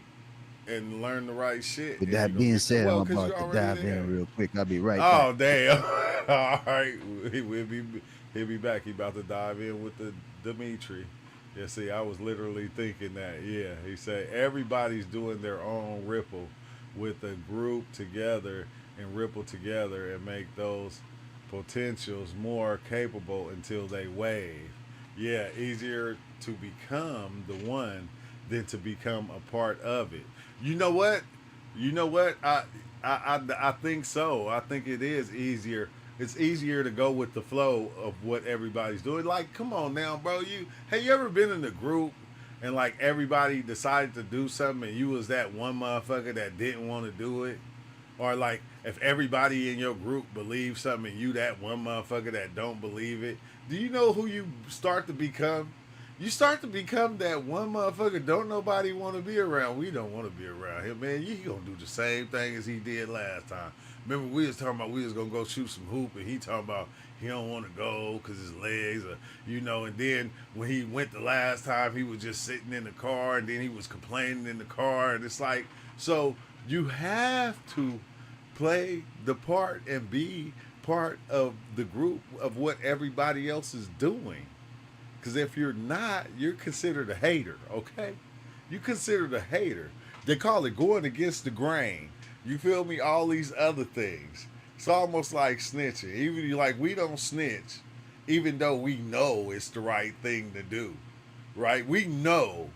and learn the right shit, With and you're that gonna being get there. said, I'm Well, cause about you're to already dive there. in real quick. I'll be right back. Oh damn! All right, he'll be back. He about to dive in with the Dimitri. Yeah, see, I was literally thinking that. Yeah, he said everybody's doing their own ripple with a group together and ripple together and make those potentials more capable until they wave. Yeah, easier to become the one than to become a part of it. You know what? You know what? I think so. I think it is easier. It's easier to go with the flow of what everybody's doing. Like, come on now, bro. You ever been in a group and like everybody decided to do something and you was that one motherfucker that didn't want to do it? Or like if everybody in your group believes something and you that one motherfucker that don't believe it, do you know who you start to become? You start to become that one motherfucker don't nobody want to be around. We don't want to be around him, man. You gonna do the same thing as he did last time. Remember we was talking about we was gonna go shoot some hoop and he talking about he don't want to go because his legs are, and then when he went the last time he was just sitting in the car and then he was complaining in the car and it's like, so you have to play the part and be part of the group of what everybody else is doing. Because if you're not, you're considered a hater, okay? You considered a hater. They call it going against the grain. You feel me? All these other things. It's almost like snitching. Even like we don't snitch, even though we know it's the right thing to do, right? We know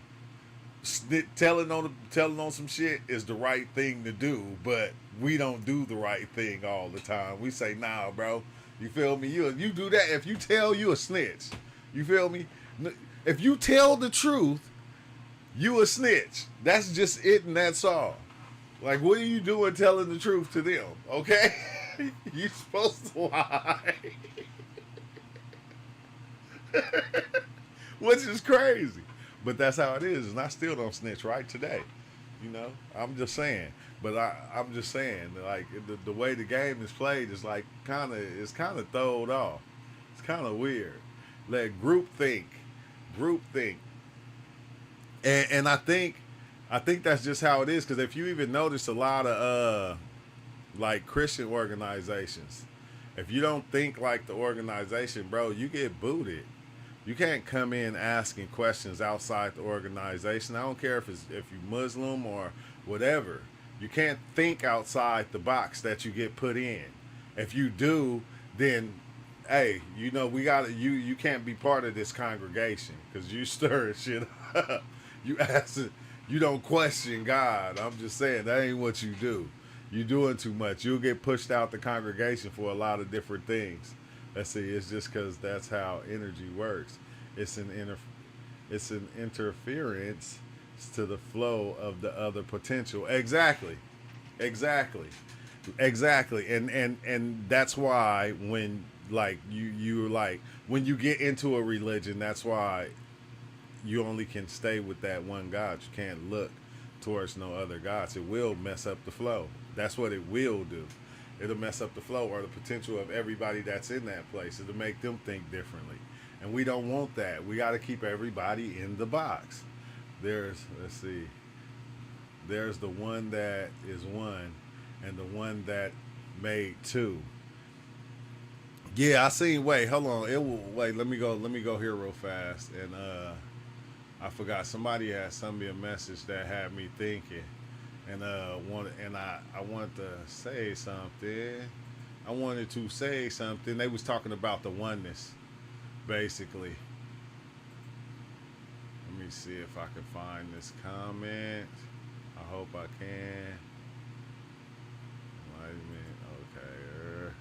telling on some shit is the right thing to do, but we don't do the right thing all the time. We say, nah, bro. You feel me? You do that. If you tell, you a snitch. You feel me? If you tell the truth, you a snitch. That's just it and that's all. Like, what are you doing telling the truth to them? Okay? You supposed to lie. Which is crazy. But that's how it is, and I still don't snitch right today. I'm just saying. But I'm just saying, like the way the game is played is like it's kind of throwed off. It's kind of weird. Like group think, and I think that's just how it is. Because if you even notice a lot of like Christian organizations, if you don't think like the organization, bro, you get booted. You can't come in asking questions outside the organization. I don't care if you're Muslim or whatever. You can't think outside the box that you get put in. If you do, then hey, we got to you can't be part of this congregation because you stir shit up. You ask it, you don't question God. I'm just saying that ain't what you do. You doing too much. You'll get pushed out the congregation for a lot of different things. Let's see. It's just because that's how energy works. It's it's an interference to the flow of the other potential. Exactly, exactly, exactly. And that's why when like you like when you get into a religion, that's why you only can stay with that one God. You can't look towards no other gods. It will mess up the flow. That's what it will do. It'll mess up the flow or the potential of everybody that's in that place. It'll make them think differently. And we don't want that. We got to keep everybody in the box. Let's see, there's the one that is one and the one that made two. Yeah, I seen, wait, hold on. Wait, let me go here real fast. And I forgot somebody had sent me a message that had me thinking. And I wanted to say something. I wanted to say something. They was talking about the oneness, basically. Let me see if I can find this comment. I hope I can. Wait a minute. Okay.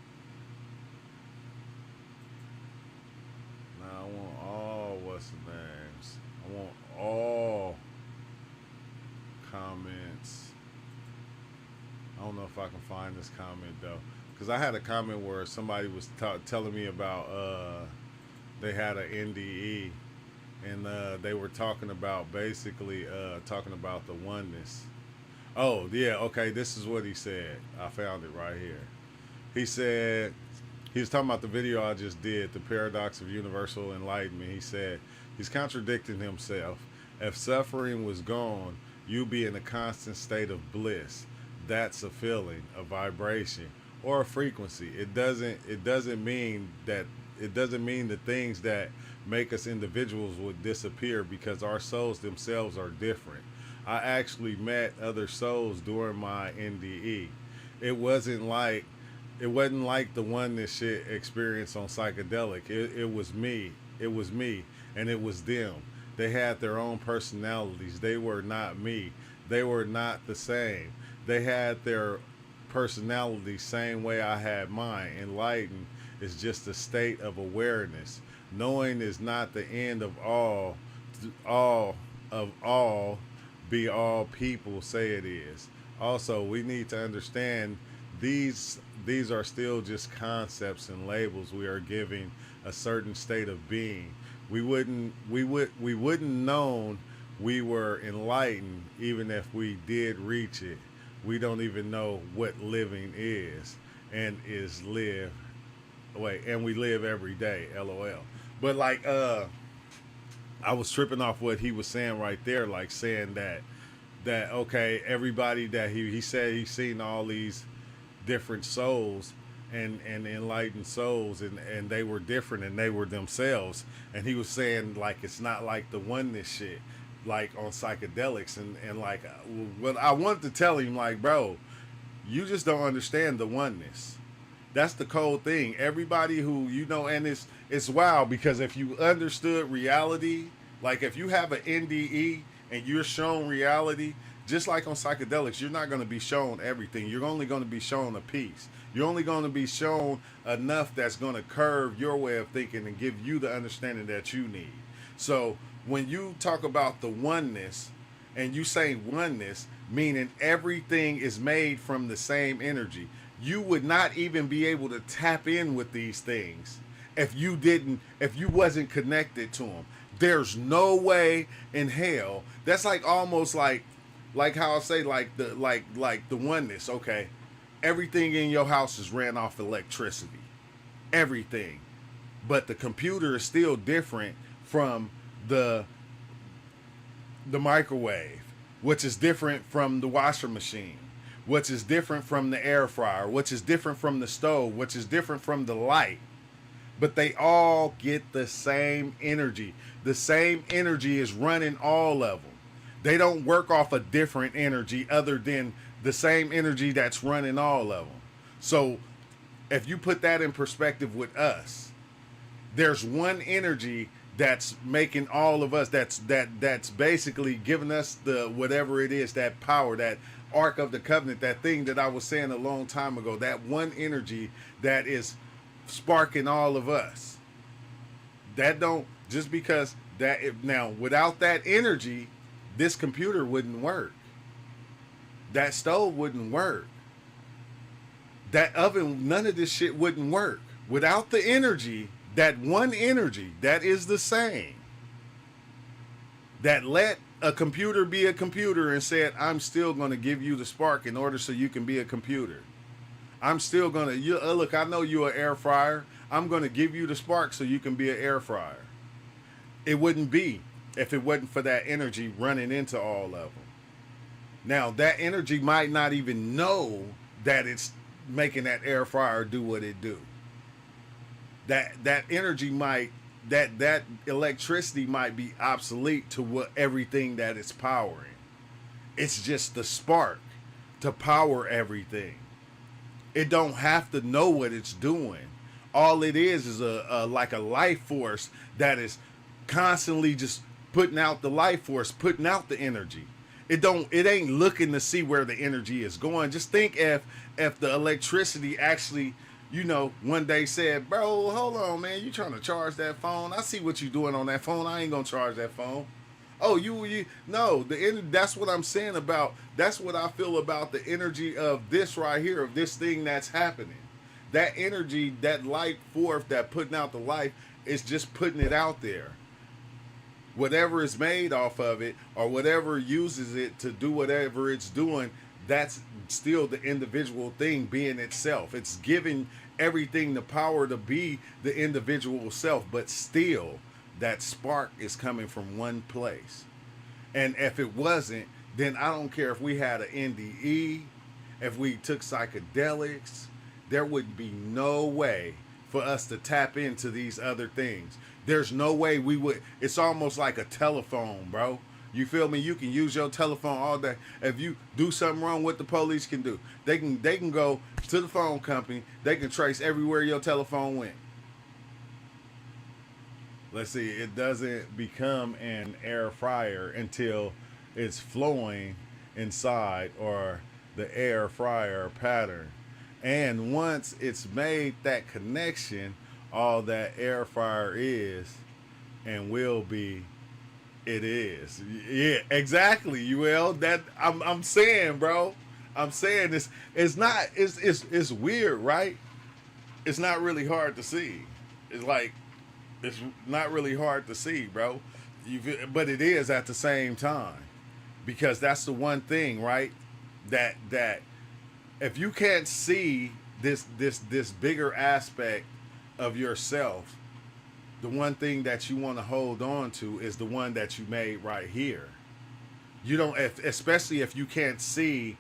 Now I want all what's the names. I want all comments. I don't know if I can find this comment though, because I had a comment where somebody was telling me about they had an NDE and they were talking about basically talking about the oneness. Oh yeah, okay. This is what he said. I found it right here. He said he was talking about the video I just did, the paradox of universal enlightenment. He said he's contradicting himself. If suffering was gone, you'd be in a constant state of bliss. That's a feeling, a vibration, or a frequency. It doesn't mean that it doesn't mean the things that make us individuals would disappear because our souls themselves are different. I actually met other souls during my NDE. It wasn't like it wasn't like the one this shit experience on psychedelic. It was me. It was me and it was them. They had their own personalities. They were not me. They were not the same. They had their personality same way I had mine. Enlightened is just a state of awareness. Knowing is not the end of all of all be all people say it is. Also, we need to understand these these are still just concepts and labels we are giving a certain state of being. We wouldn't known we were enlightened even if we did reach it. We don't even know what living is and is live wait and we live every day, lol. But like I was tripping off what he was saying right there, like saying that okay, everybody that he said he's seen all these different souls and enlightened souls, and they were different and they were themselves. And he was saying like it's not like the oneness shit like on psychedelics, and like what I wanted to tell him, like, bro, you just don't understand the oneness. That's the cold thing. Everybody who and it's wild because if you understood reality, like if you have an NDE and you're shown reality, just like on psychedelics, you're not going to be shown everything. You're only going to be shown a piece. You're only going to be shown enough that's going to curve your way of thinking and give you the understanding that you need. So when you talk about the oneness, and you say oneness, meaning everything is made from the same energy, you would not even be able to tap in with these things if you wasn't connected to them. There's no way in hell. That's like almost like how I say like the oneness. Okay, everything in your house is ran off electricity, everything, but the computer is still different from the the microwave, which is different from the washer machine, which is different from the air fryer, which is different from the stove, which is different from the light. But they all get the same energy. The same energy is running all of them. They don't work off a different energy other than the same energy that's running all of them. So if you put that in perspective with us, there's one energy that's making all of us, that's basically giving us the whatever it is, that power, that ark of the covenant, that thing that I was saying a long time ago, that one energy that is sparking all of us. That don't just because that now without that energy, this computer wouldn't work. That stove wouldn't work. That oven, none of this shit wouldn't work. Without the energy, that one energy that is the same, that let a computer be a computer and said, I'm still going to give you the spark in order so you can be a computer. I'm still going to, look, I know you're an air fryer. I'm going to give you the spark so you can be an air fryer. It wouldn't be if it wasn't for that energy running into all of them. Now, that energy might not even know that it's making that air fryer do what it do. That energy might, that electricity might be obsolete to what everything that it's powering. It's just the spark to power everything. It don't have to know what it's doing. All it is a like a life force that is constantly just putting out the life force, putting out the energy. It ain't looking to see where the energy is going. Just think if the electricity actually, one day said, bro, hold on, man, you trying to charge that phone? I see what you doing on that phone. I ain't gonna charge that phone. Oh, you no, that's what I'm saying about, that's what I feel about the energy of this right here, of this thing that's happening. That energy, that light forth, that putting out the life, is just putting it out there. Whatever is made off of it, or whatever uses it to do whatever it's doing, that's still the individual thing being itself. It's giving everything the power to be the individual self, but still that spark is coming from one place. And if it wasn't, then I don't care if we had an NDE, if we took psychedelics, there would be no way for us to tap into these other things. There's no way we would. It's almost like a telephone, bro. You feel me? You can use your telephone all day. If you do something wrong, what the police can do, they can go to the phone company. They can trace everywhere your telephone went. Let's see. It doesn't become an air fryer until it's flowing inside or the air fryer pattern. And once it's made that connection, all that air fryer is and will be, it is. Yeah, exactly. That I'm saying, bro. I'm saying this. It's not. It's weird, right? It's not really hard to see. It's like it's not really hard to see, bro. But it is at the same time because that's the one thing, right? That if you can't see this bigger aspect of yourself, the one thing that you want to hold on to is the one that you made right here. You don't, especially if you can't see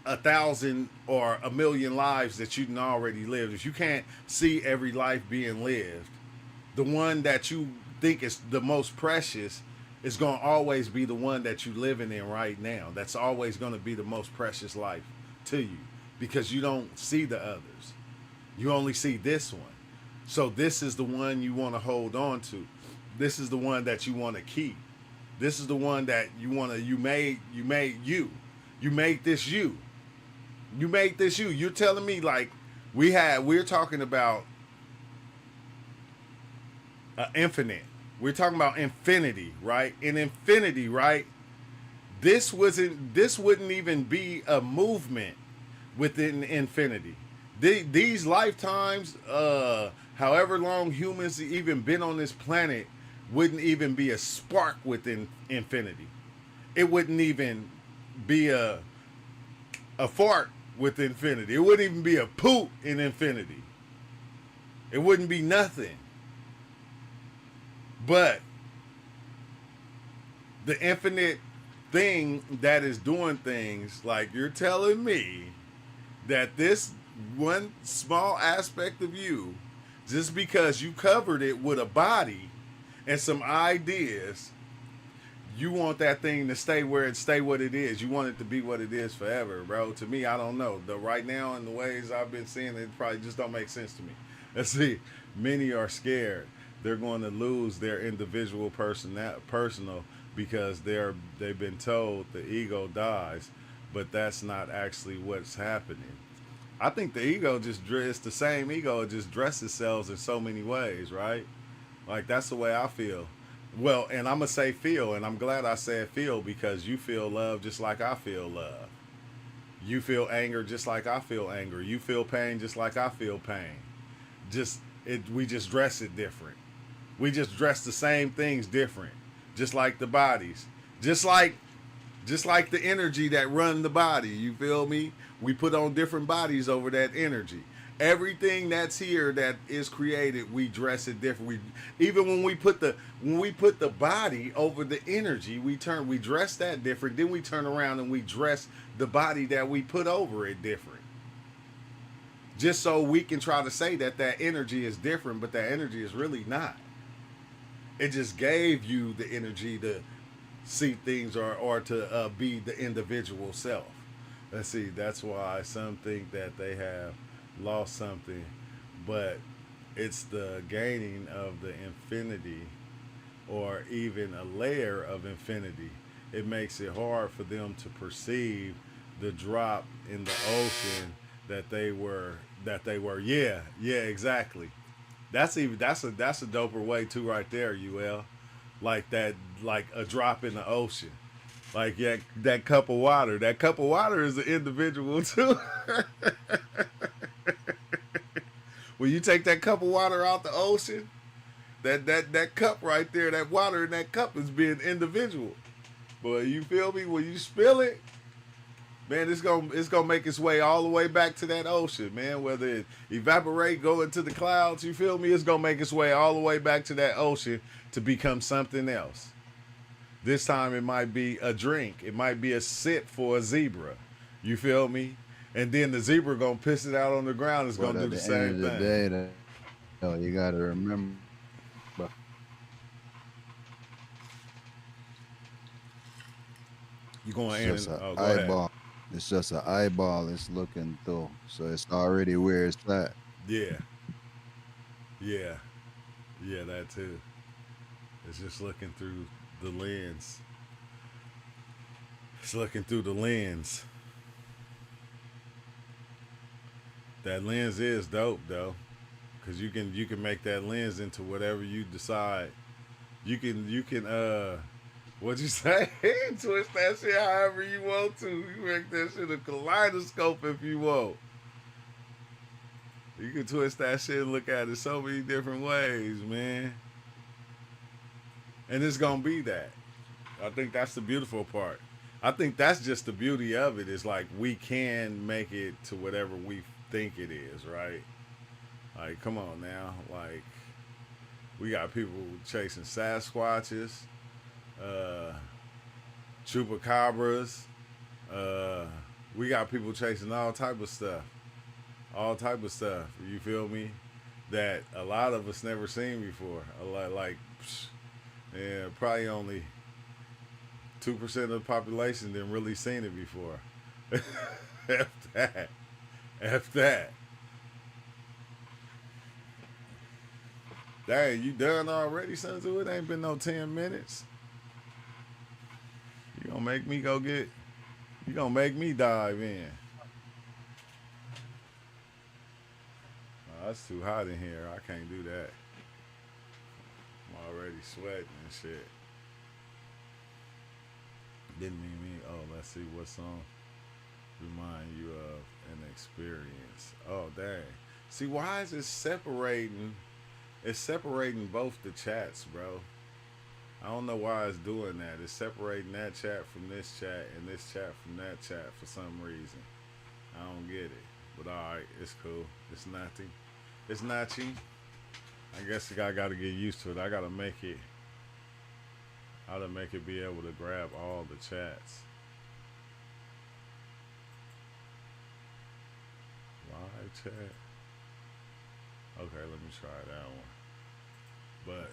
1,000 or 1,000,000 lives that you already lived. If you can't see every life being lived, the one that you think is the most precious is going to always be the one that you're living in right now. That's always going to be the most precious life to you because you don't see the others. You only see this one. So this is the one you want to hold on to. This is the one that you want to keep. This is the one that you made you. You made this you. You made this you. You're telling me like we're talking about infinite. We're talking about infinity, right? In infinity, right? This wouldn't even be a movement within infinity. These lifetimes, however long humans even been on this planet, wouldn't even be a spark within infinity. It wouldn't even be a fart with infinity. It wouldn't even be a poop in infinity. It wouldn't be nothing. But the infinite thing that is doing things, like you're telling me that this one small aspect of you, just because you covered it with a body and some ideas, you want that thing to stay what it is. You want it to be what it is forever, bro. To me, I don't know. The right now and the ways I've been seeing it probably just don't make sense to me. Let's see. Many are scared. They're going to lose their individual personal because they've been told the ego dies, but that's not actually what's happening. I think the ego it's the same ego, it just dresses itself in so many ways, right? Like that's the way I feel. Well, and I'm gonna say feel, and I'm glad I said feel because you feel love just like I feel love. You feel anger just like I feel anger. You feel pain just like I feel pain. We just dress it different. We just dress the same things different, just like the bodies, just like the energy that run the body. You feel me? We put on different bodies over that energy. Everything that's here that is created, we dress it different. Even when we put the body over the energy, we dress that different. Then we turn around and we dress the body that we put over it different. Just so we can try to say that energy is different, but that energy is really not. It just gave you the energy to see things or to be the individual self. Let's see. That's why some think that they have lost something, but it's the gaining of the infinity or even a layer of infinity. It makes it hard for them to perceive the drop in the ocean that they were. Yeah, exactly. That's a doper way too right there, UL. Like that, like a drop in the ocean. Like yeah, that cup of water. That cup of water is an individual too. When you take that cup of water out the ocean, that cup right there, that water in that cup is being individual. But you feel me? When you spill it, man, it's gonna make its way all the way back to that ocean, man. Whether it evaporate, go into the clouds, you feel me? It's gonna make its way all the way back to that ocean to become something else. This time it might be a drink. It might be a sit for a zebra. You feel me? And then the zebra gonna piss it out on the ground. It's But gonna do at the the end same of the thing. day, though, you got to remember You going it's in just and an oh, go ahead. eyeball. It's just an eyeball it's looking through. So it's already where it's at. Yeah, yeah, yeah. That too. It's just looking through the lens. It's looking through the lens. That lens is dope though, cause you can make that lens into whatever you decide. You can What you say? Twist that shit however you want to. You make that shit a kaleidoscope if you want. You can twist that shit and look at it so many different ways, man. And it's gonna be that. I think that's the beautiful part. I think that's just the beauty of it. Is like we can make it to whatever we think it is, right? Like, come on now. Like, we got people chasing Sasquatches, uh, chupacabras. Uh, we got people chasing all type of stuff, all type of stuff. You feel me? That a lot of us never seen before. A lot, like, yeah, probably only 2% of the population didn't really seen it before. F that. F that. Dang, you done already, son? So it ain't been no 10 minutes. You gonna make me go get. You gonna make me dive in. Oh, it's too hot in here. I can't do that. I'm already sweating and shit. Didn't mean me. Oh, let's see what song remind you of an experience. Oh, dang. See, why is it separating? It's separating both the chats, bro. I don't know why it's doing that. It's separating that chat from this chat and this chat from that chat for some reason. I don't get it. But alright, it's cool. It's nothing. It's nothing. I guess I gotta get used to it. I gotta make it be able to grab all the chats. Live chat. Okay, let me try that one. But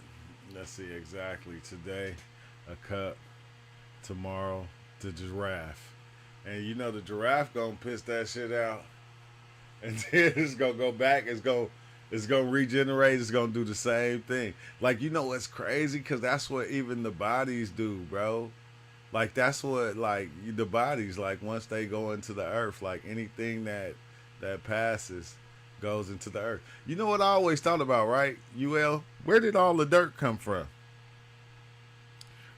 let's see exactly. Today, a cup. Tomorrow, the giraffe. And you know the giraffe gonna piss that shit out. And then it's gonna go back. It's gonna regenerate. It's gonna do the same thing. Like, you know what's crazy? Cause that's what even the bodies do, bro. Like, that's what, like, the bodies, like, once they go into the earth, like anything that passes goes into the earth. You know what I always thought about, right? UL, where did all the dirt come from?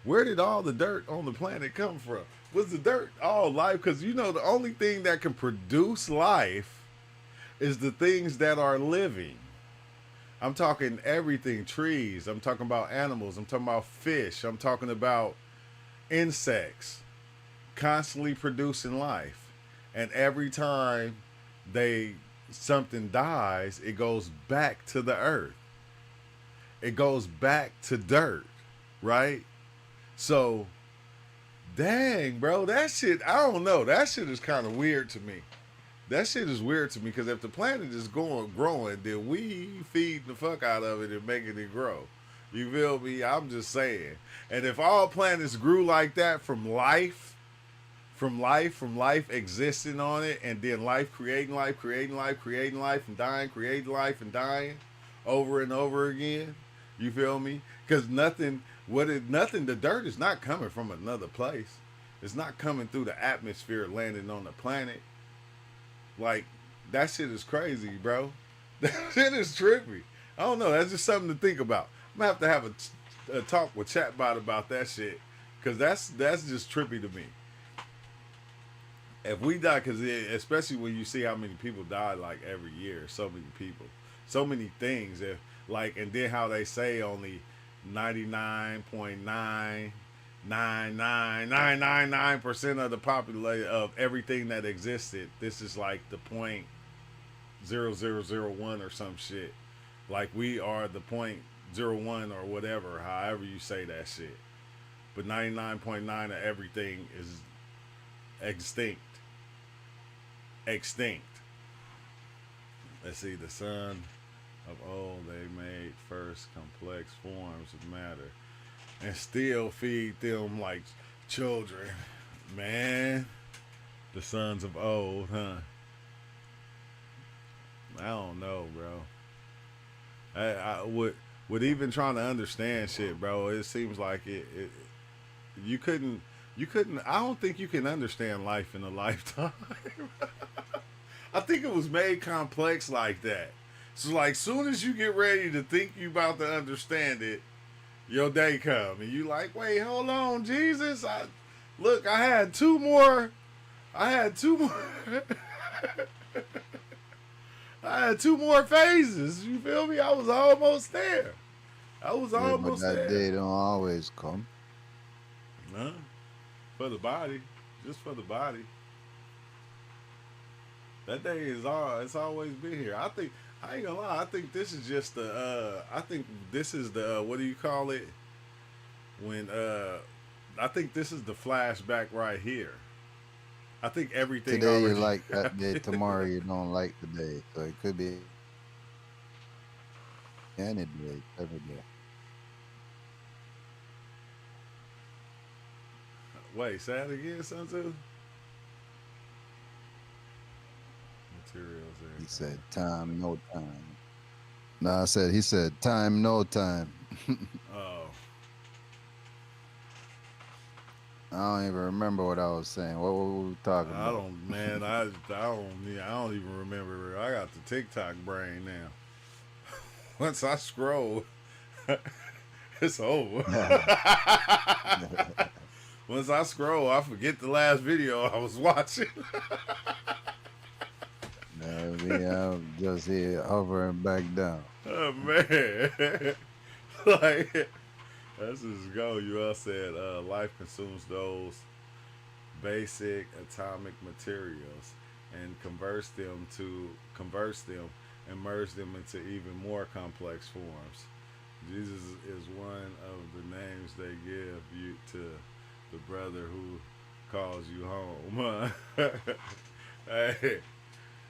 Where did all the dirt on the planet come from? Was the dirt all life? Because you know the only thing that can produce life is the things that are living. I'm talking everything, trees. I'm talking about animals. I'm talking about fish. I'm talking about insects constantly producing life. And every time they something dies, it goes back to the earth. It goes back to dirt, right? So, dang, bro, that shit, I don't know. That shit is kind of weird to me. That shit is weird to me because if the planet is growing, then we feed the fuck out of it and making it grow. You feel me? I'm just saying. And if all planets grew like that from life, from life existing on it, and then life, creating life, and dying, creating life and dying over and over again. You feel me? Because nothing, the dirt is not coming from another place. It's not coming through the atmosphere, landing on the planet. Like, that shit is crazy, bro. That shit is trippy. I don't know. That's just something to think about. I'm gonna have to have a talk with Chatbot about that shit, because that's just trippy to me. If we die, because especially when you see how many people die like every year, so many people, so many things. If like, and then how they say only 99.99999% of the population of everything that existed. This is like the 0.0001 or some shit. Like, we are the 0.01 or whatever, however you say that shit. But 99.9 of everything is extinct. Extinct. Let's see, the sun of old, they made first complex forms of matter and still feed them like children. Man, the sons of old, huh? I don't know, bro. I with even trying to understand shit, bro. It seems like you couldn't. I don't think you can understand life in a lifetime. I think it was made complex like that. So, like, soon as you get ready to think you about to understand it, your day come, and you like, wait, hold on, Jesus. Look, I had two more. I had two more. I had two more phases. You feel me? I was almost there. I was Yeah, but almost that there. day don't always come. Huh? For the body, just for the body. That day is all. It's always been here. I think. I ain't gonna lie. I think this is just the. I think this is the. What do you call it? When. I think this is the flashback right here. I think everything Today you already like that day, happened. tomorrow you don't like the day. So it could be any day, every day. Wait, say that again, son too. Materials, He everything. said time, no time. No, I said he said time, no time. Oh, I don't even remember what I was saying. What were we talking I about? don't, man. I don't even remember. I got the TikTok brain now. Once I scroll, it's over. Once I scroll, I forget the last video I was watching. Me, I'm just here hovering back down. Oh man, like let's just go. You all said life consumes those basic atomic materials and converts them and merge them into even more complex forms. Jesus is one of the names they give you to the brother who calls you home. Hey,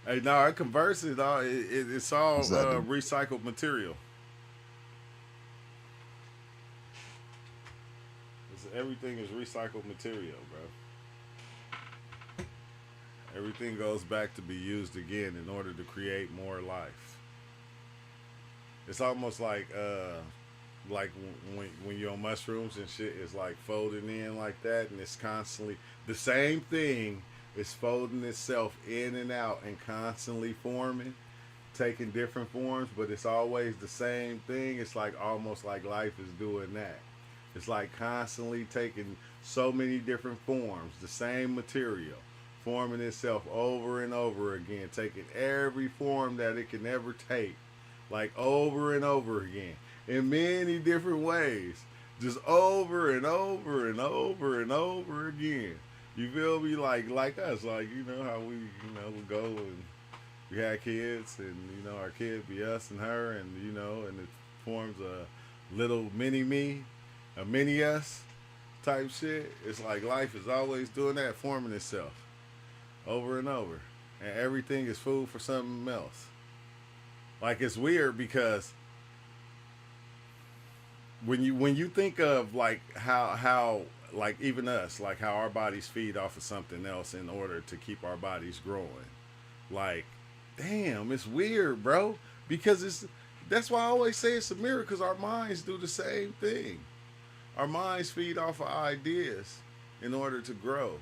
hey, no, it converts it all. It's all What's that? recycled material. Everything is recycled material, bro. Everything goes back to be used again in order to create more life. It's almost like when you're on mushrooms and shit, it's like folding in like that, and it's constantly the same thing. Is folding itself in and out and constantly forming, taking different forms, but it's always the same thing. It's like almost like life is doing that. It's like constantly taking so many different forms, the same material, forming itself over and over again, taking every form that it can ever take, like over and over again, in many different ways, just over and over and over and over again. You feel me? Like us, like you know how we go and we had kids, and our kid be us and her, and and it forms a little mini me, a mini us type shit. It's like life is always doing that, forming itself over and over, and everything is food for something else. Like it's weird because when you think of like how like even us, like how our bodies feed off of something else in order to keep our bodies growing, like damn, it's weird, bro. Because that's why I always say it's a miracle, because our minds do the same thing. Our minds feed off of ideas in order to grow.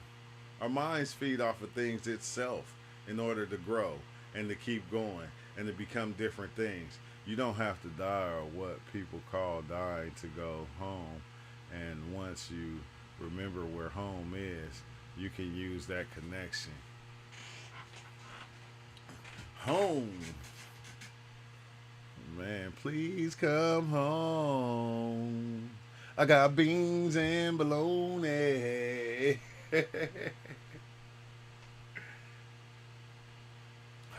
Our minds feed off of things itself in order to grow and to keep going and to become different things. You don't have to die or what people call dying to go home. And once you remember where home is, you can use that connection. Home. Man, please come home. I got beans and bologna.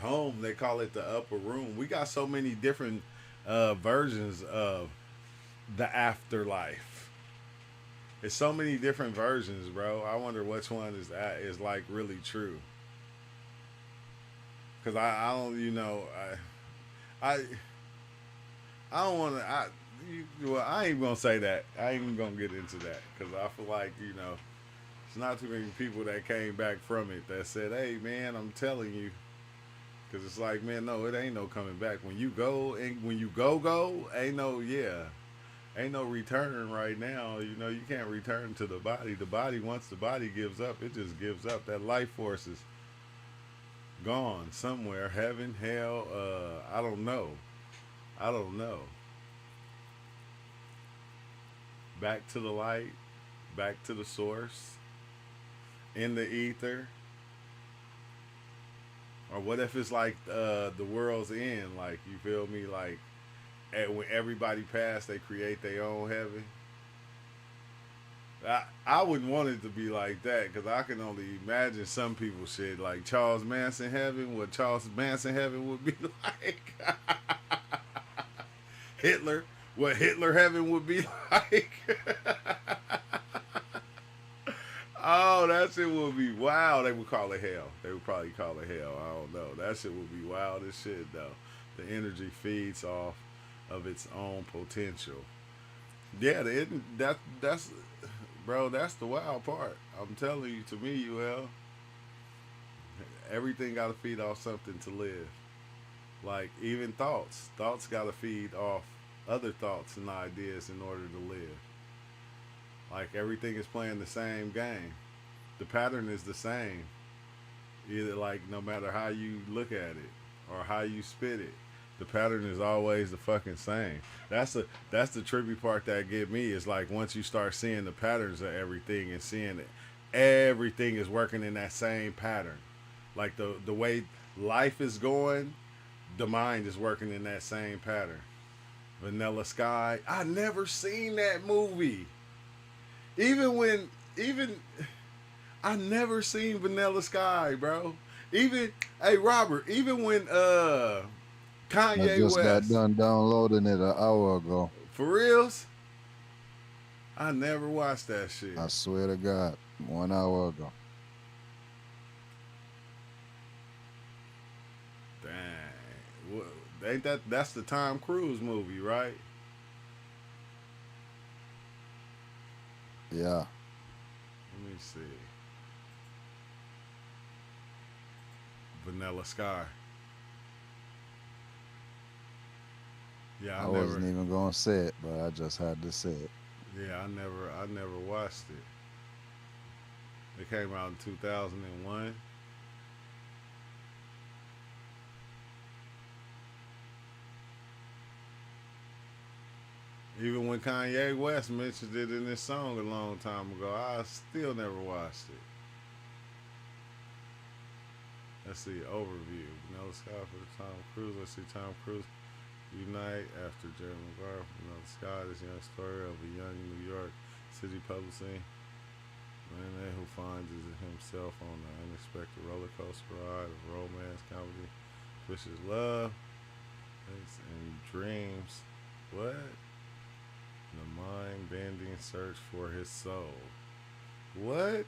Home, they call it the upper room. We got so many different versions of the afterlife. It's so many different versions, bro. I wonder which one is like really true. Cause I don't, I I don't want to. Well, I ain't gonna say that. I ain't even gonna get into that because I feel like it's not too many people that came back from it that said, "Hey, man, I'm telling you." Because it's like, man, no, it ain't no coming back. When you go and when you go, ain't no return right now. You can't return to the body. The body, once the body gives up, it just gives up. That life force is gone somewhere. Heaven, hell, I don't know. I don't know. back to the light, back to the source, in the ether? Or what if it's like the world's end? Like, you feel me? Like, when everybody passed, they create their own heaven. I wouldn't want it to be like that because I can only imagine some people shit like Charles Manson heaven, what Charles Manson heaven would be like. Hitler, what Hitler heaven would be like. Oh, that shit would be wild. They would call it hell. They would probably call it hell. I don't know. That shit would be wild as shit though. The energy feeds off of its own potential. Yeah, that's bro. That's the wild part. I'm telling you, to me, UL, everything got to feed off something to live. Like even thoughts got to feed off other thoughts and ideas in order to live. Like everything is playing the same game. The pattern is the same. Either like no matter how you look at it or how you spit it, the pattern is always the fucking same. That's the trippy part that get me is like once you start seeing the patterns of everything and seeing it, everything is working in that same pattern. Like the way life is going, the mind is working in that same pattern. Vanilla Sky. I never seen that movie. Even when even I never seen Vanilla Sky, bro. Even hey Robert, even when I Kanye just got West, done downloading it an hour ago. for reals, I never watched that shit. I swear to God, 1 hour ago. Dang. Ain't that's the Tom Cruise movie, right? Yeah, Let me see. Vanilla Sky. Yeah, I wasn't even gonna say it, but I just had to say it. I never watched it. It came out in 2001. Even when Kanye West mentioned it in his song a long time ago, I still never watched it. Let's see, overview. Vanilla Sky for the Tom Cruise. Let's see, Tom Cruise unite after Jerry Maguire from Vanilla Sky. This young story of a young New York City publicist man who finds himself on an unexpected roller coaster ride of romance, comedy, vicious love, and dreams. What? The mind bending search for his soul. What?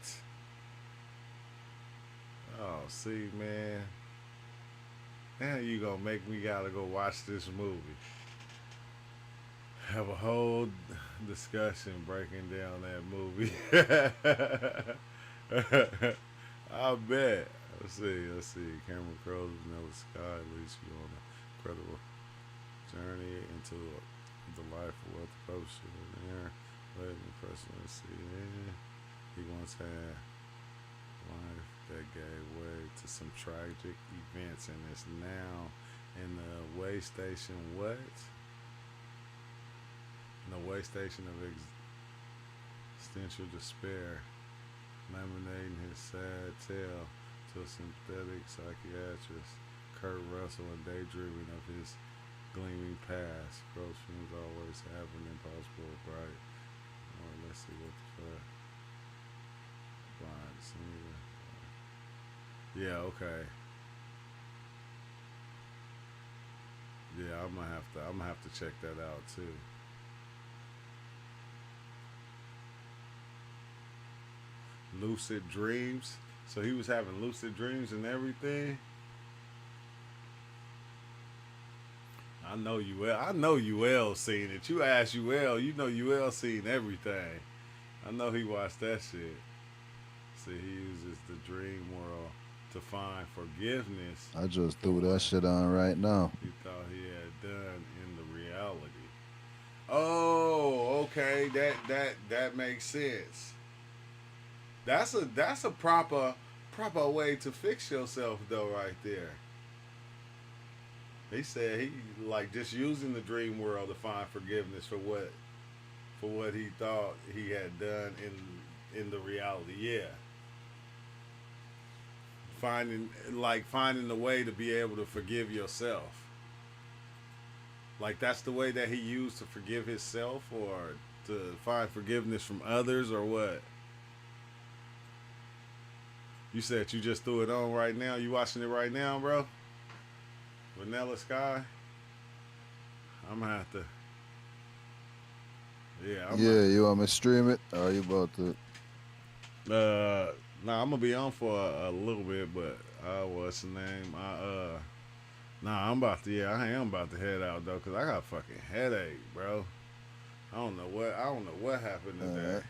Oh, see, man. Now you gonna make me gotta go watch this movie. Have a whole discussion breaking down that movie. I bet. Let's see. Cameron Crowe's Vanilla Sky leads you on an incredible journey into the life of wealth publisher millionaire, letting presidency. He once had life that gave way to some tragic events and is now in the way station. What? In the way station of existential despair, laminating his sad tale to a synthetic psychiatrist, Kurt Russell, and daydreaming of his gleaming past. Gross fumes always have an impossible bright. Or let's see what the fuck. Blind singer. Yeah, okay. Yeah, I'm gonna have to check that out too. Lucid dreams. So he was having lucid dreams and everything. I know UL. I know UL seen it. You ask UL, you know UL seen everything. I know he watched that shit. See, he uses the dream world to find forgiveness I just for threw that what shit on right now. he thought he had done in the reality. Oh, okay. That makes sense. That's a proper way to fix yourself though, right there. He said he like just using the dream world to find forgiveness for what for what he thought he had done in the reality. Yeah, finding the way to be able to forgive yourself. Like that's the way that he used to forgive himself, or to find forgiveness from others, or what? You said you just threw it on right now. You watching it right now, bro? Vanilla Sky. I'm gonna have to. Yeah, I'm gonna. Yeah, you want me to stream it? Or are you about to? Nah, I'm gonna be on for a little bit, but what's the name? Nah, I'm about to. Yeah, I am about to head out though, cause I got a fucking headache, bro. I don't know what happened All today. right.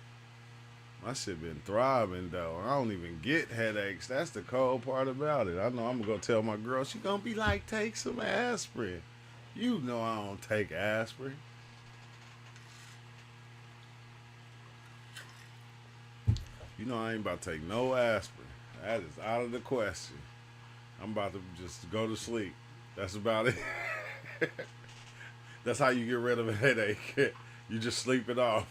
My shit been throbbing though. I don't even get headaches. That's the cold part about it. I know I'm gonna go tell my girl. She gonna be like, take some aspirin. You know I don't take aspirin. You know I ain't about to take no aspirin. That is out of the question. I'm about to just go to sleep. That's about it. That's how you get rid of a headache. You just sleep it off.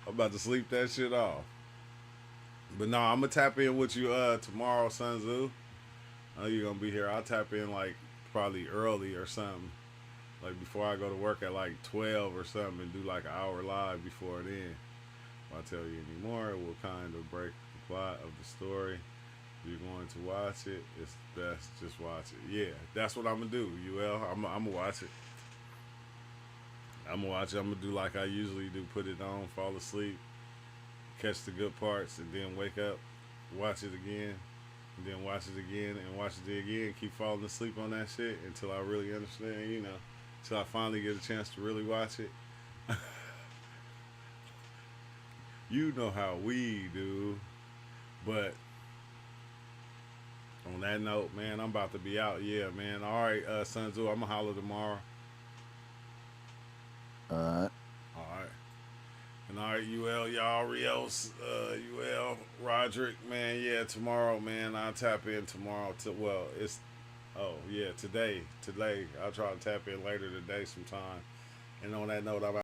I'm about to sleep that shit off. But no, I'm gonna tap in with you tomorrow, Sun Tzu. I know you're gonna be here. I'll tap in like probably early or something. Like before I go to work at like 12 or something and do like an hour live before then. If I tell you any more, it will kind of break the plot of the story. If you're going to watch it, it's best just watch it. Yeah, that's what I'm gonna do. UL, I'm gonna watch it. I'm gonna watch it. I'm gonna do like I usually do: put it on, fall asleep, catch the good parts, and then wake up, watch it again, and then watch it again, and watch it again. Keep falling asleep on that shit until I really understand. Until I finally get a chance to really watch it. You know how we do. But on that note, man, I'm about to be out. Yeah, man. All right, Sun Tzu, I'm gonna holler tomorrow. All right. All right. And all right, UL, y'all, Rios, UL, Roderick, man, yeah, tomorrow, man, I'll tap in tomorrow. Oh, yeah, today. I'll try to tap in later today sometime. And on that note, I'm